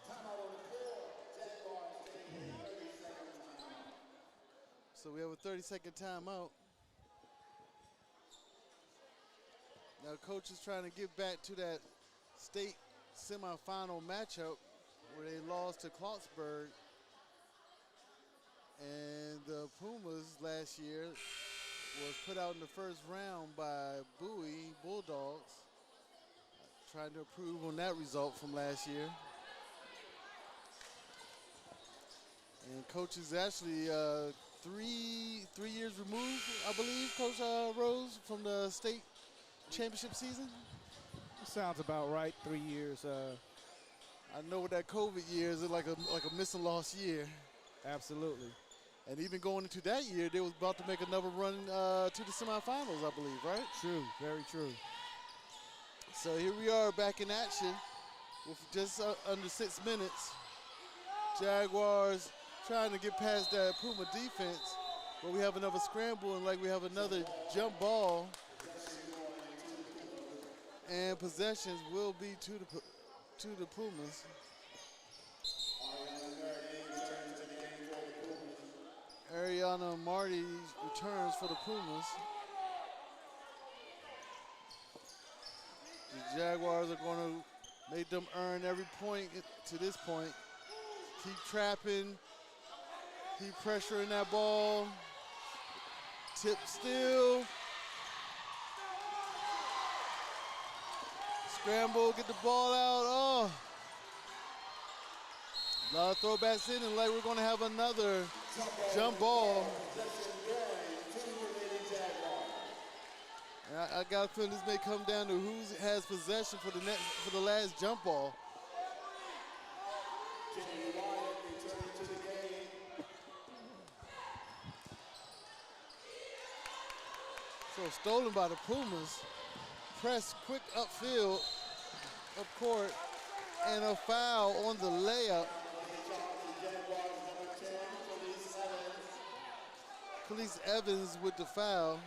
Timeout on the floor. Jaguars taking a 30-second timeout. So we have a 30-second timeout. Now coach is trying to get back to that state semifinal matchup where they lost to Clarksburg. And the Pumas last year was put out in the first round by Bowie Bulldogs. Trying to improve on that result from last year. And coach is actually 3 years removed, I believe, Coach Rose, from the state championship season. Sounds about right. 3 years. I know with that COVID year, is like a miss and lost year. Absolutely. And even going into that year, they was about to make another run to the semifinals, I believe, right? True, very true. So here we are back in action with just under 6 minutes. Jaguars trying to get past that Puma defense, but we have another scramble and like we have another jump ball. And possessions will be to the Pumas. Ariana Marty returns for the Pumas. The Jaguars are going to make them earn every point to this point. Keep trapping, keep pressuring that ball. Tip still. Scramble, get the ball out. Oh. A lot of throwbacks in, and like we're going to have another jump ball. And I got a feeling this may come down to who has possession for the last jump ball. So stolen by the Pumas. Press quick upfield, up court, and a foul on the layup. Khalees Evans with the foul.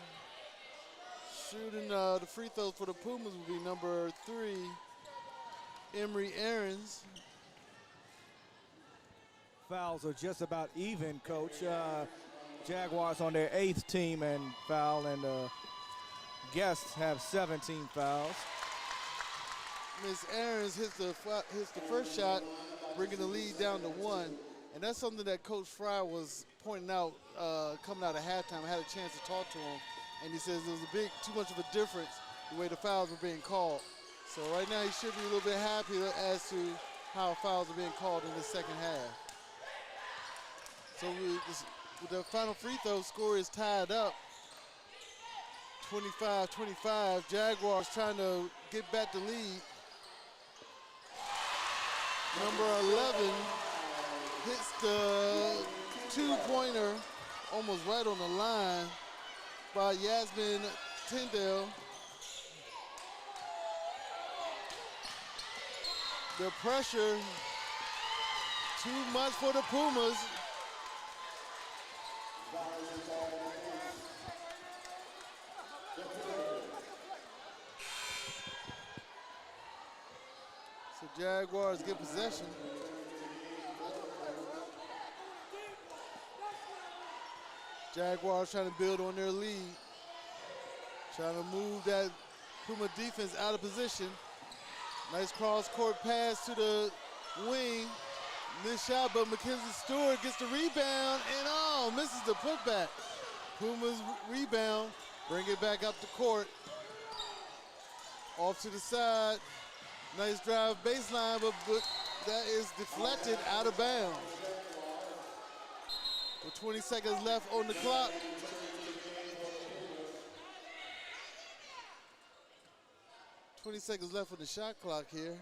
Shooting the free throws for the Pumas will be number 3, Emery Aarons. Fouls are just about even, Coach. Jaguars on their 8th team and foul, and guests have 17 fouls. Miss Aarons hits the first shot, bringing the lead down to 1. And that's something that Coach Fry was pointing out coming out of halftime. I had a chance to talk to him, and he says there was too much of a difference the way the fouls were being called. So right now he should be a little bit happy as to how fouls are being called in the second half. So with the final free throw score is tied up, 25-25. Jaguars trying to get back the lead. Number 11 hits the two-pointer almost right on the line by Yasmin Tyndale. The pressure, too much for the Pumas. So Jaguars get possession. Jaguars trying to build on their lead. Trying to move that Puma defense out of position. Nice cross-court pass to the wing. Missed shot, but Mackenzie Stewart gets the rebound and misses the putback. Pumas rebound, bring it back up the court. Off to the side. Nice drive baseline, but that is deflected out of bounds. With 20 seconds left on the clock. "20 seconds left on the shot clock here.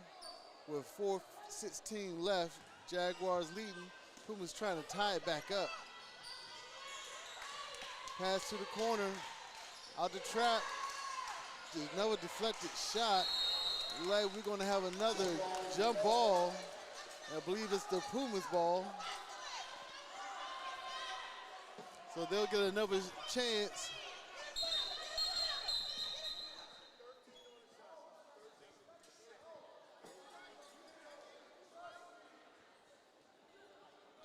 With 4:16 left, Jaguars leading. Pumas trying to tie it back up. Pass to the corner, out the trap. Another deflected shot. Like we're gonna have another jump ball. I believe it's the Pumas ball. So they'll get another chance.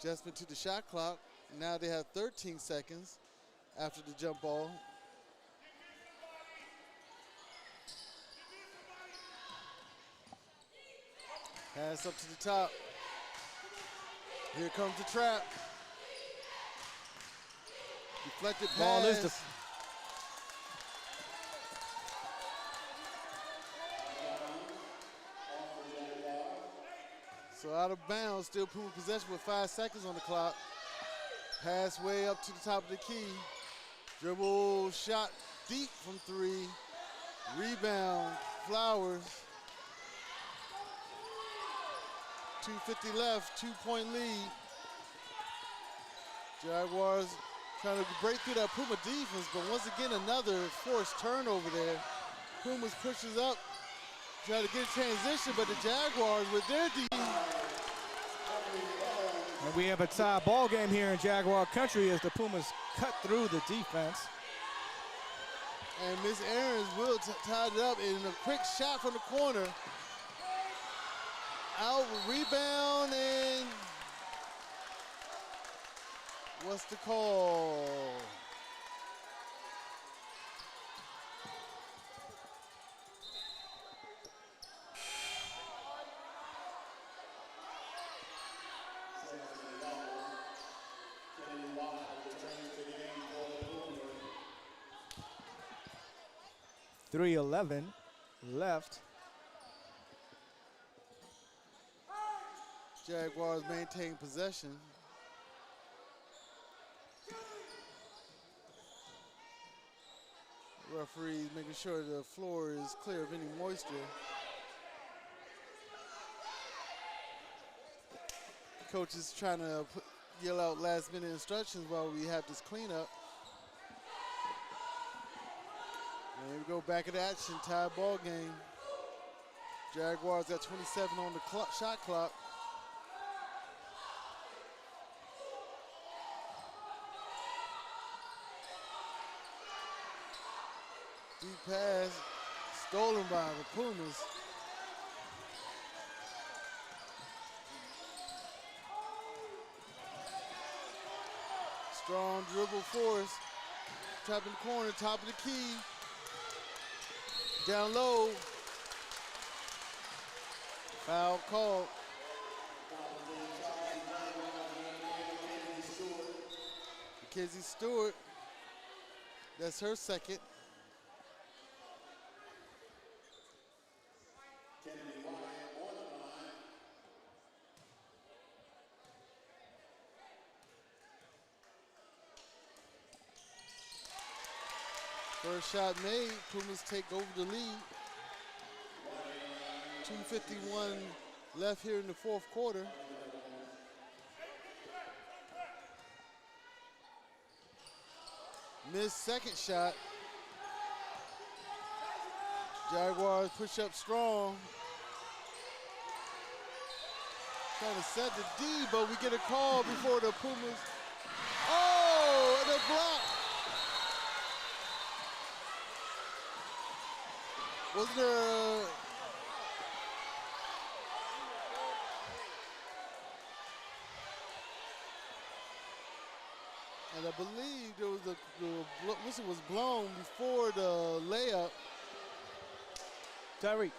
Adjustment to the shot clock. Now they have 13 seconds after the jump ball. Pass up to the top. Here comes the trap. Deflected pass. Ball is So out of bounds, still Puma possession with 5 seconds on the clock. Pass way up to the top of the key. Dribble shot deep from 3. Rebound, Flowers. 2:50 left, 2-point lead. Jaguars trying to break through that Puma defense, but once again another forced turnover there. Pumas pushes up, try to get transition, but the Jaguars with their defense. And we have a tie ball game here in Jaguar country as the Pumas cut through the defense. And Miss Aarons will tied it up in a quick shot from the corner. Out, rebound, and what's the call? .311 left. Jaguars maintain possession. Referees making sure the floor is clear of any moisture. Coach is trying to yell out last minute instructions while we have this cleanup. And here we go, back at action, tie ball game. Jaguars got 27 on the shot clock. Deep pass, stolen by the Pumas. Strong dribble force. Trap in the corner, top of the key. Down low. Foul called. Mackenzie Stewart. That's her second. First shot made, Pumas take over the lead. 2:51 left here in the fourth quarter. Missed second shot. Jaguars push up strong. Trying to set the D, but we get a call before the Pumas. Oh, and a block. Wasn't there and I believe there was the whistle was blown before the layup. Tyreek.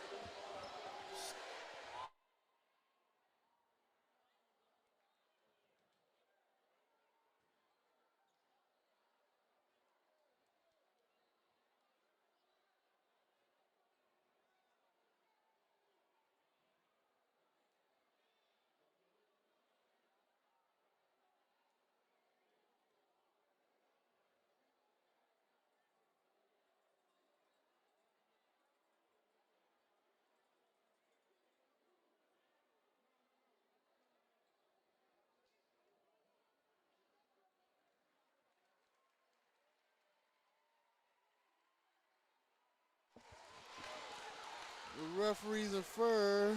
The referees infer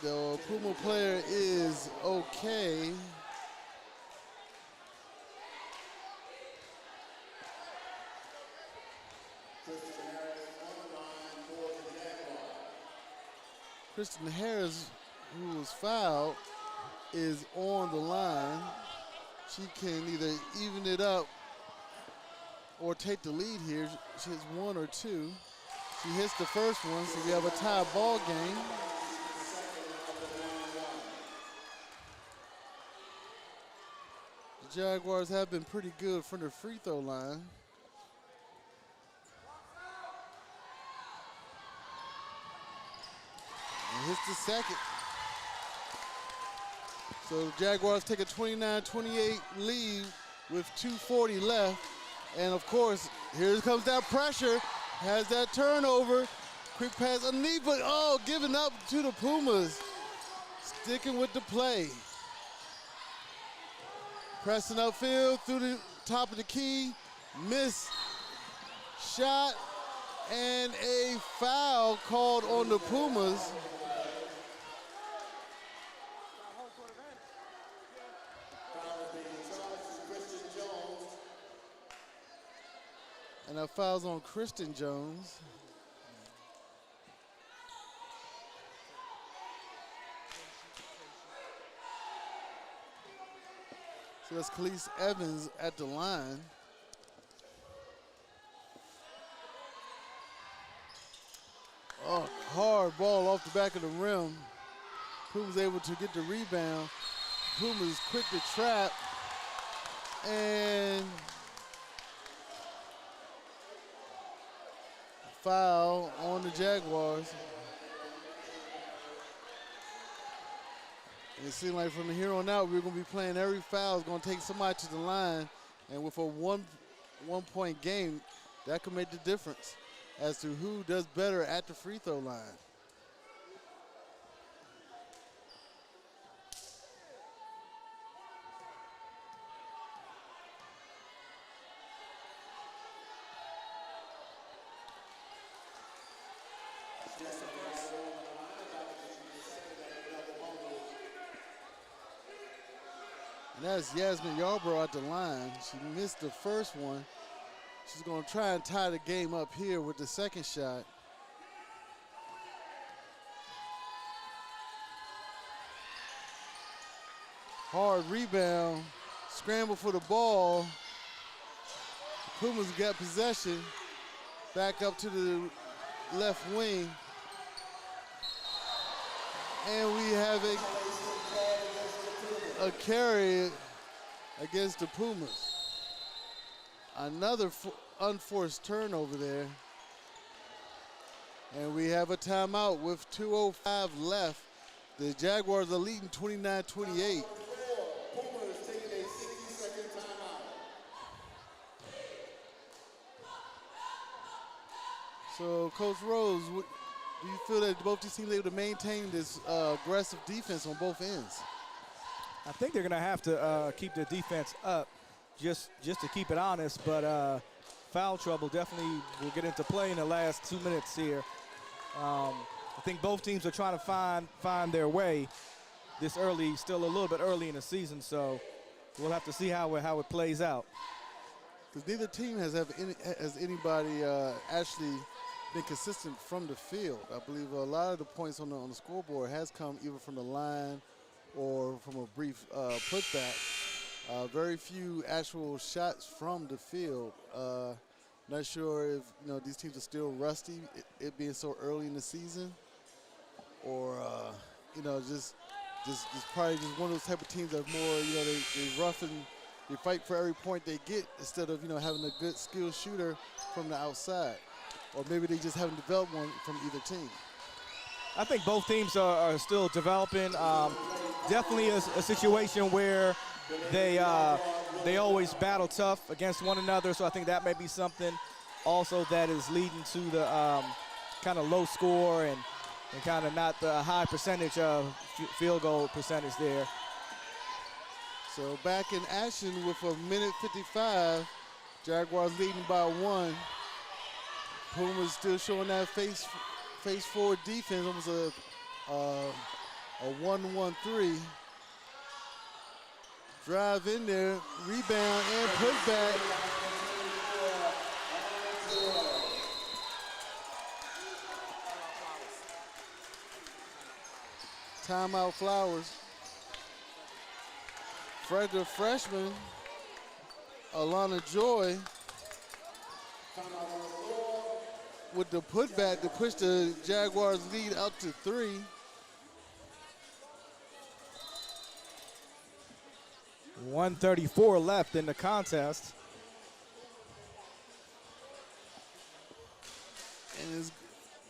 the Puma player is okay. Kristen Harris, who was fouled, is on the line. She can either even it up or take the lead here. She hits one or two. She hits the first one, so we have a tie ball game. The Jaguars have been pretty good from the free throw line. And hits the second. So the Jaguars take a 29-28 lead with 2:40 left. And of course, here comes that pressure. Has that turnover. Quick pass underneath, but giving up to the Pumas. Sticking with the play. Pressing upfield through the top of the key. Miss shot and a foul called on the Pumas. And that foul's on Kristen Jones. So that's Khalees Evans at the line. Oh, hard ball off the back of the rim. Pumas able to get the rebound. Pumas quick to trap. And foul on the Jaguars. And it seems like from here on out, we're going to be playing every foul is going to take somebody to the line. And with a one-point game, that could make the difference as to who does better at the free throw line. And that's Yasmin Yarbrough at the line. She missed the first one. She's going to try and tie the game up here with the second shot. Hard rebound, scramble for the ball. Pumas got possession. Back up to the left wing. And we have a carry against the Pumas. Another unforced turnover there. And we have a timeout with 2:05 left. The Jaguars are leading 29-28. Pumas taking a 60-second timeout. So, Coach Rose, do you feel that both these teams are able to maintain this aggressive defense on both ends? I think they're going to have to keep their defense up just to keep it honest, but foul trouble definitely will get into play in the last 2 minutes here. I think both teams are trying to find their way this early, still a little bit early in the season, so we'll have to see how it plays out. Because neither team has anybody actually been consistent from the field. I believe a lot of the points on the scoreboard has come either from the line or from a brief putback. Very few actual shots from the field. Not sure if these teams are still rusty, it being so early in the season, or just probably just one of those type of teams that are more they rough and they fight for every point they get instead of having a good skilled shooter from the outside, or maybe they just haven't developed one from either team. I think both teams are still developing. Definitely a situation where they always battle tough against one another, so I think that may be something also that is leading to the kind of low score and kind of not the high percentage of field goal percentage there. So back in action with a minute 55, Jaguars leading by 1. Pumas still showing that face forward defense, almost a 1-1-3. Drive in there, rebound and put back. Timeout Flowers. The freshman, Alana Joy, with the putback to push the Jaguars lead up to 3. .134 left in the contest.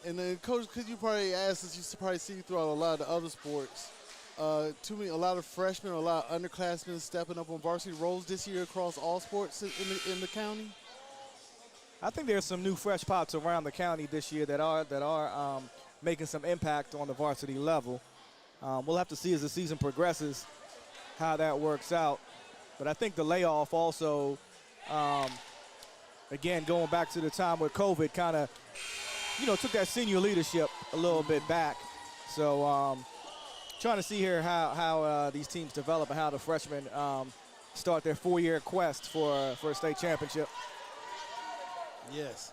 And then, Coach, could you probably ask, as you probably see throughout a lot of the other sports, a lot of freshmen, a lot of underclassmen stepping up on varsity roles this year across all sports in the county? I think there's some new fresh pops around the county this year that are making some impact on the varsity level. We'll have to see as the season progresses how that works out. But I think the layoff also, again, going back to the time with COVID, kind of, took that senior leadership a little bit back. So trying to see here how these teams develop and how the freshmen start their 4-year quest for a state championship. Yes.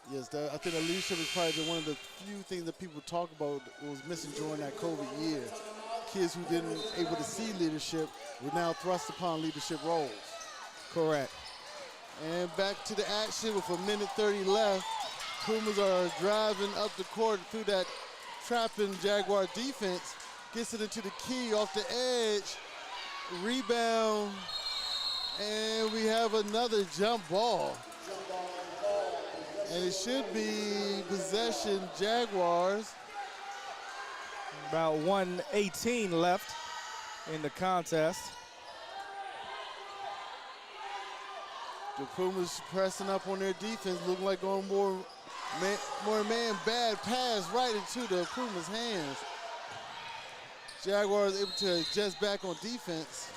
I think the leadership is probably one of the few things that people talk about was missing during that COVID year. Kids who didn't able to see leadership were now thrust upon leadership roles. Correct. And back to the action with 1:30 left. Pumas are driving up the court through that trapping Jaguar defense. Gets it into the key off the edge. Rebound. And we have another jump ball. And it should be possession Jaguars. About 1:18 left in the contest. The Pumas pressing up on their defense, looking like going more man, bad pass right into the Pumas' hands. Jaguars able to adjust back on defense.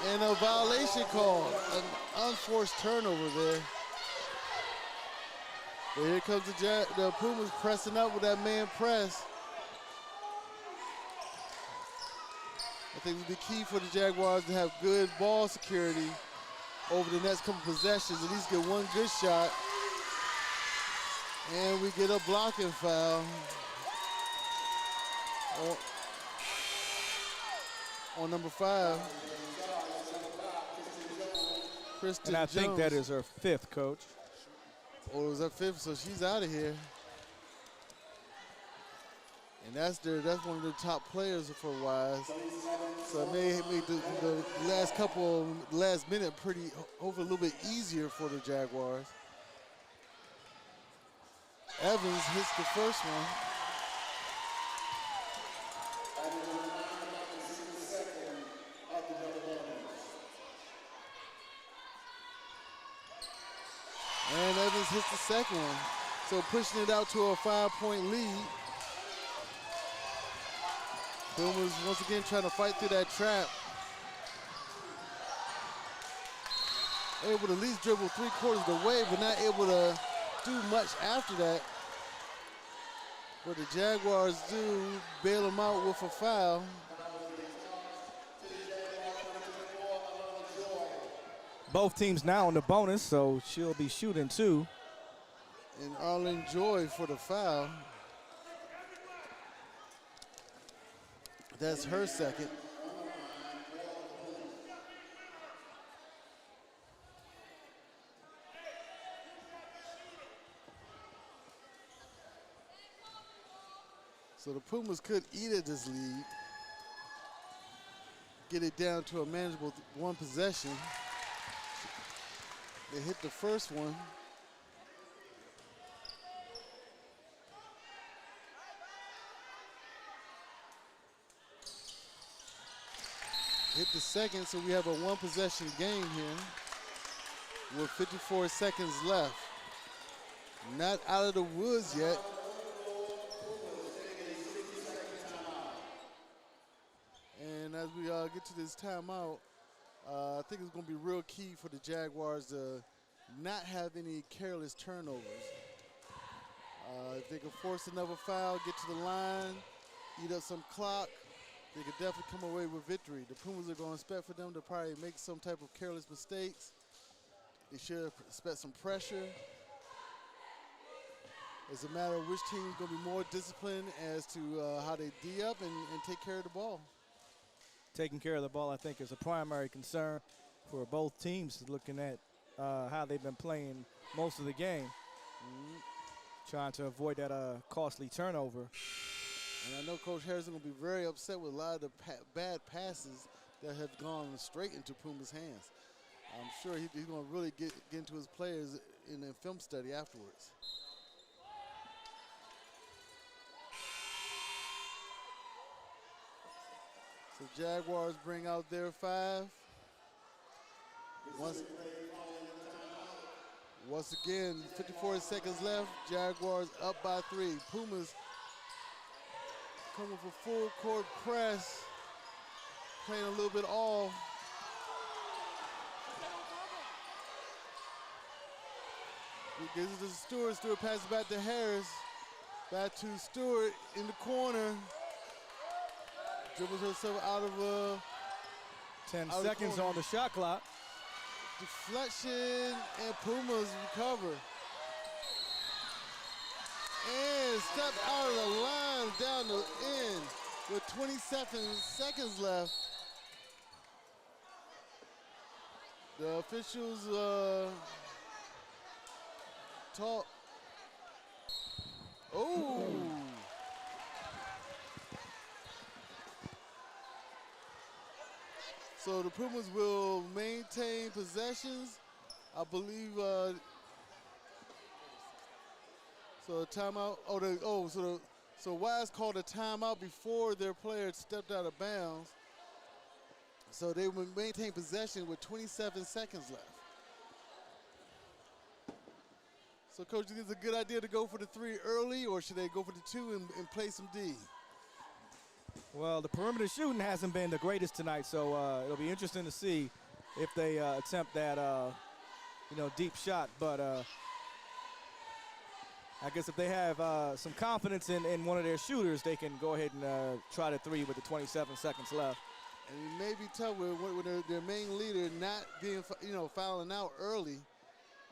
And a violation call, an unforced turnover there. But here comes the Pumas pressing up with that man press. I think it would be key for the Jaguars to have good ball security over the next couple possessions, at least get one good shot. And we get a blocking foul on number 5. Kristen And I think Jones. that is her 5th, Coach. Oh, it was her 5th, so she's out of here. And that's one of the top players for Wise. So it may make the last minute hopefully a little bit easier for the Jaguars. Evans hits the first one. And Evans hits the second one. So pushing it out to a 5-point lead. Pumas once again trying to fight through that trap. Able to at least dribble 3/4 of the way, but not able to do much after that. But the Jaguars do bail them out with a foul. Both teams now on the bonus, so she'll be shooting 2. And Arlen Joy for the foul. That's her second. So the Pumas could eat at this lead, get it down to a manageable one possession. They hit the first one. Hit the second, so we have a one possession game here with 54 seconds left. Not out of the woods yet. And as we get to this timeout, I think it's going to be real key for the Jaguars to not have any careless turnovers. If they can force another foul, get to the line, eat up some clock, they could definitely come away with victory. The Pumas are going to expect for them to probably make some type of careless mistakes. They should expect some pressure. It's a matter of which team is going to be more disciplined as to how they D up and take care of the ball. taking care of the ball, I think, is a primary concern for both teams, looking at how they've been playing most of the game. Trying to avoid that costly turnover. And I know Coach Harrison will be very upset with a lot of the bad passes that have gone straight into Pumas' hands. I'm sure he's going to really get into his players in the film study afterwards. So Jaguars bring out their 5. Once again, 54 seconds left. Jaguars up by 3. Pumas coming for full court press, playing a little bit off. Gives it to Stewart. Stewart passes back to Harris. Back to Stewart in the corner. Dribbles herself out of 10 seconds on the shot clock. Deflection, and Pumas recover. And step out of the line down the end with 27 seconds left. The officials talk. Oh! So the Pumas will maintain possessions. I believe. So a timeout. So Wise called a timeout before their player stepped out of bounds. So they will maintain possession with 27 seconds left. So Coach, is it a good idea to go for the 3 early, or should they go for the 2 and play some D? Well, the perimeter shooting hasn't been the greatest tonight, so it'll be interesting to see if they attempt that, deep shot. But I guess if they have some confidence in one of their shooters, they can go ahead and try the 3 with the 27 seconds left. And it may be tough with their main leader not being, fouling out early.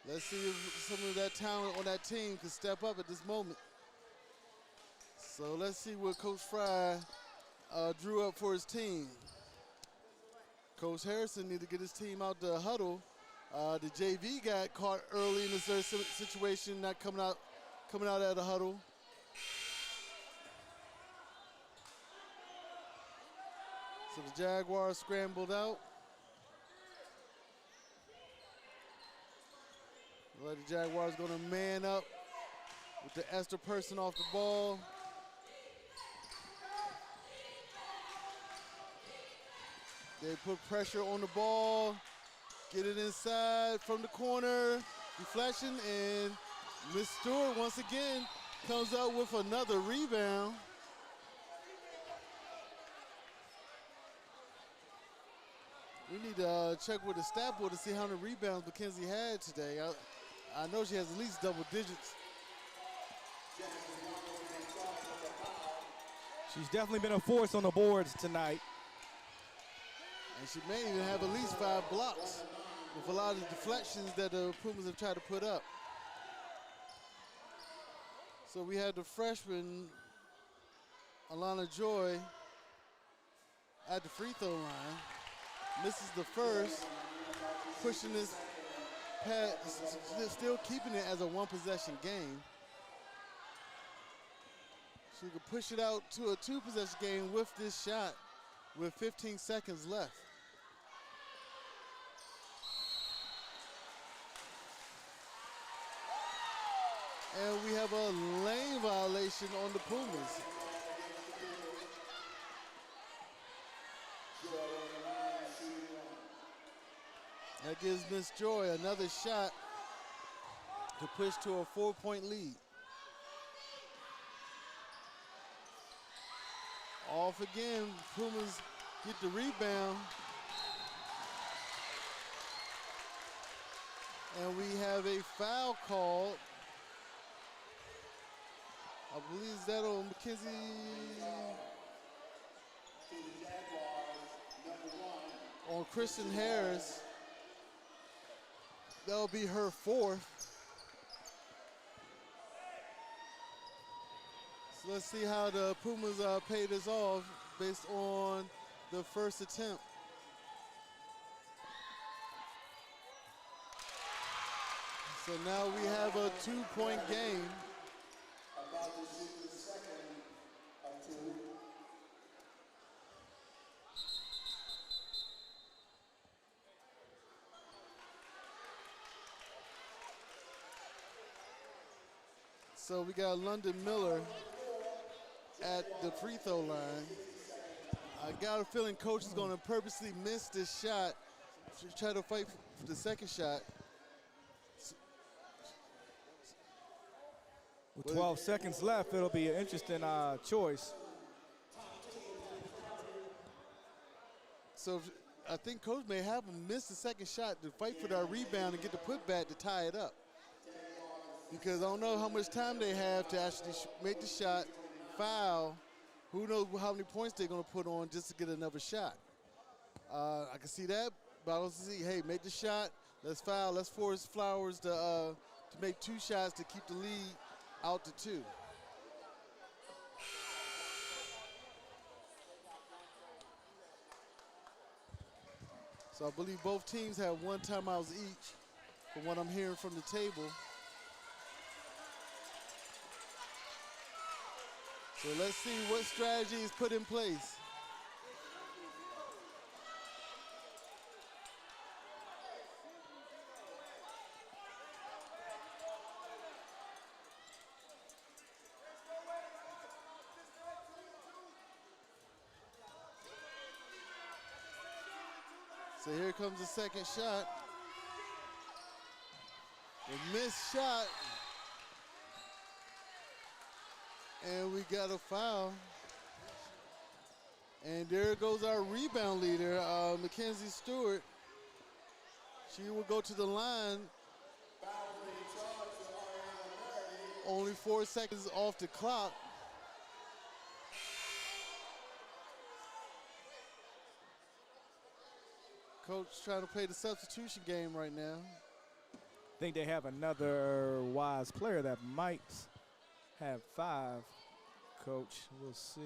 Let's see if some of that talent on that team can step up at this moment. So let's see what Coach Fry drew up for his team. Coach Harrison needed to get his team out the huddle. The JV got caught early in this situation, not coming out of the huddle. So the Jaguars scrambled out. The Jaguars going to man up with the Esther person off the ball. They put pressure on the ball, get it inside from the corner, deflection, and Miss Stewart once again comes out with another rebound. We need to check with the stat board to see how many rebounds Mackenzie had today. I know she has at least double digits. She's definitely been a force on the boards tonight. And she may even have at least 5 blocks with a lot of deflections that the Pumas have tried to put up. So we had the freshman, Alana Joy, at the free throw line. Misses the first, pushing this pass, still keeping it as a 1-possession game. She could push it out to a 2-possession game with this shot with 15 seconds left. And we have a lane violation on the Pumas. That gives Miss Joy another shot to push to a 4-point lead. Off again, Pumas get the rebound. And we have a foul called. I believe is that on Mackenzie? On Kristen Harris. That'll be her 4th. So let's see how the Pumas pay this off based on the first attempt. So now we have a 2-point game. About to shoot the second of 2. So we got London Miller at the free throw line. I got a feeling coach is going to purposely miss this shot to try to fight for the second shot. With 12 seconds left, it'll be an interesting choice. So I think coach may have him miss the second shot to fight for that rebound and get the putback to tie it up. Because I don't know how much time they have to actually make the shot, foul. Who knows how many points they're going to put on just to get another shot. I can see that, but I also see, hey, make the shot, let's foul, let's force Flowers to make 2 shots to keep the lead out to 2. So I believe both teams have 1 timeout each, from what I'm hearing from the table. So let's see what strategy is put in place. So here comes the second shot. A missed shot. And we got a foul. And there goes our rebound leader, Mackenzie Stewart. She will go to the line. Only 4 seconds off the clock. Coach trying to play the substitution game right now. I think they have another wise player that might have 5, Coach. We'll see.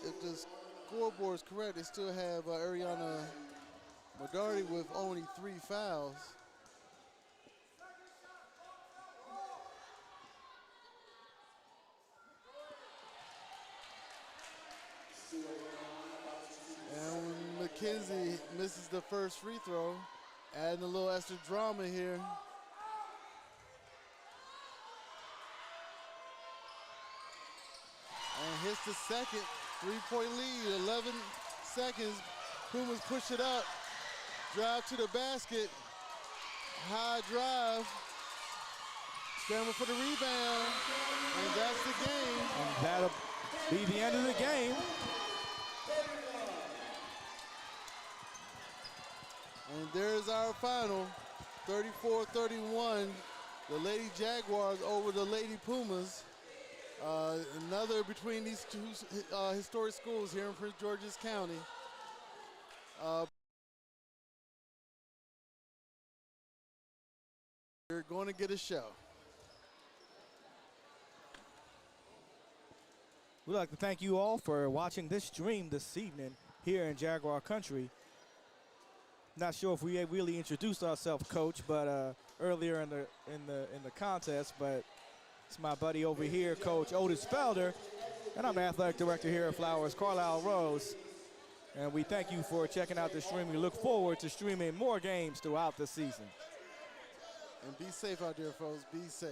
If the scoreboard is correct, they still have Ariana Modardi with only 3 fouls. And when Mackenzie misses the first free throw, adding a little extra drama here. And hits the second 3-point lead, 11 seconds. Pumas push it up, drive to the basket, high drive, scramble for the rebound, and that's the game. And that'll be the end of the game. And there's our final, 34-31. The Lady Jaguars over the Lady Pumas. Another between these 2 historic schools here in Prince George's County. You're going to get a show. We'd like to thank you all for watching this stream this evening here in Jaguar Country. Not sure if we really introduced ourselves, Coach, but earlier in the contest, but it's my buddy over here, Coach Otis Felder, and I'm the athletic director here at Flowers, Carlisle Rose. And we thank you for checking out the stream. We look forward to streaming more games throughout the season. And be safe out there, folks. Be safe.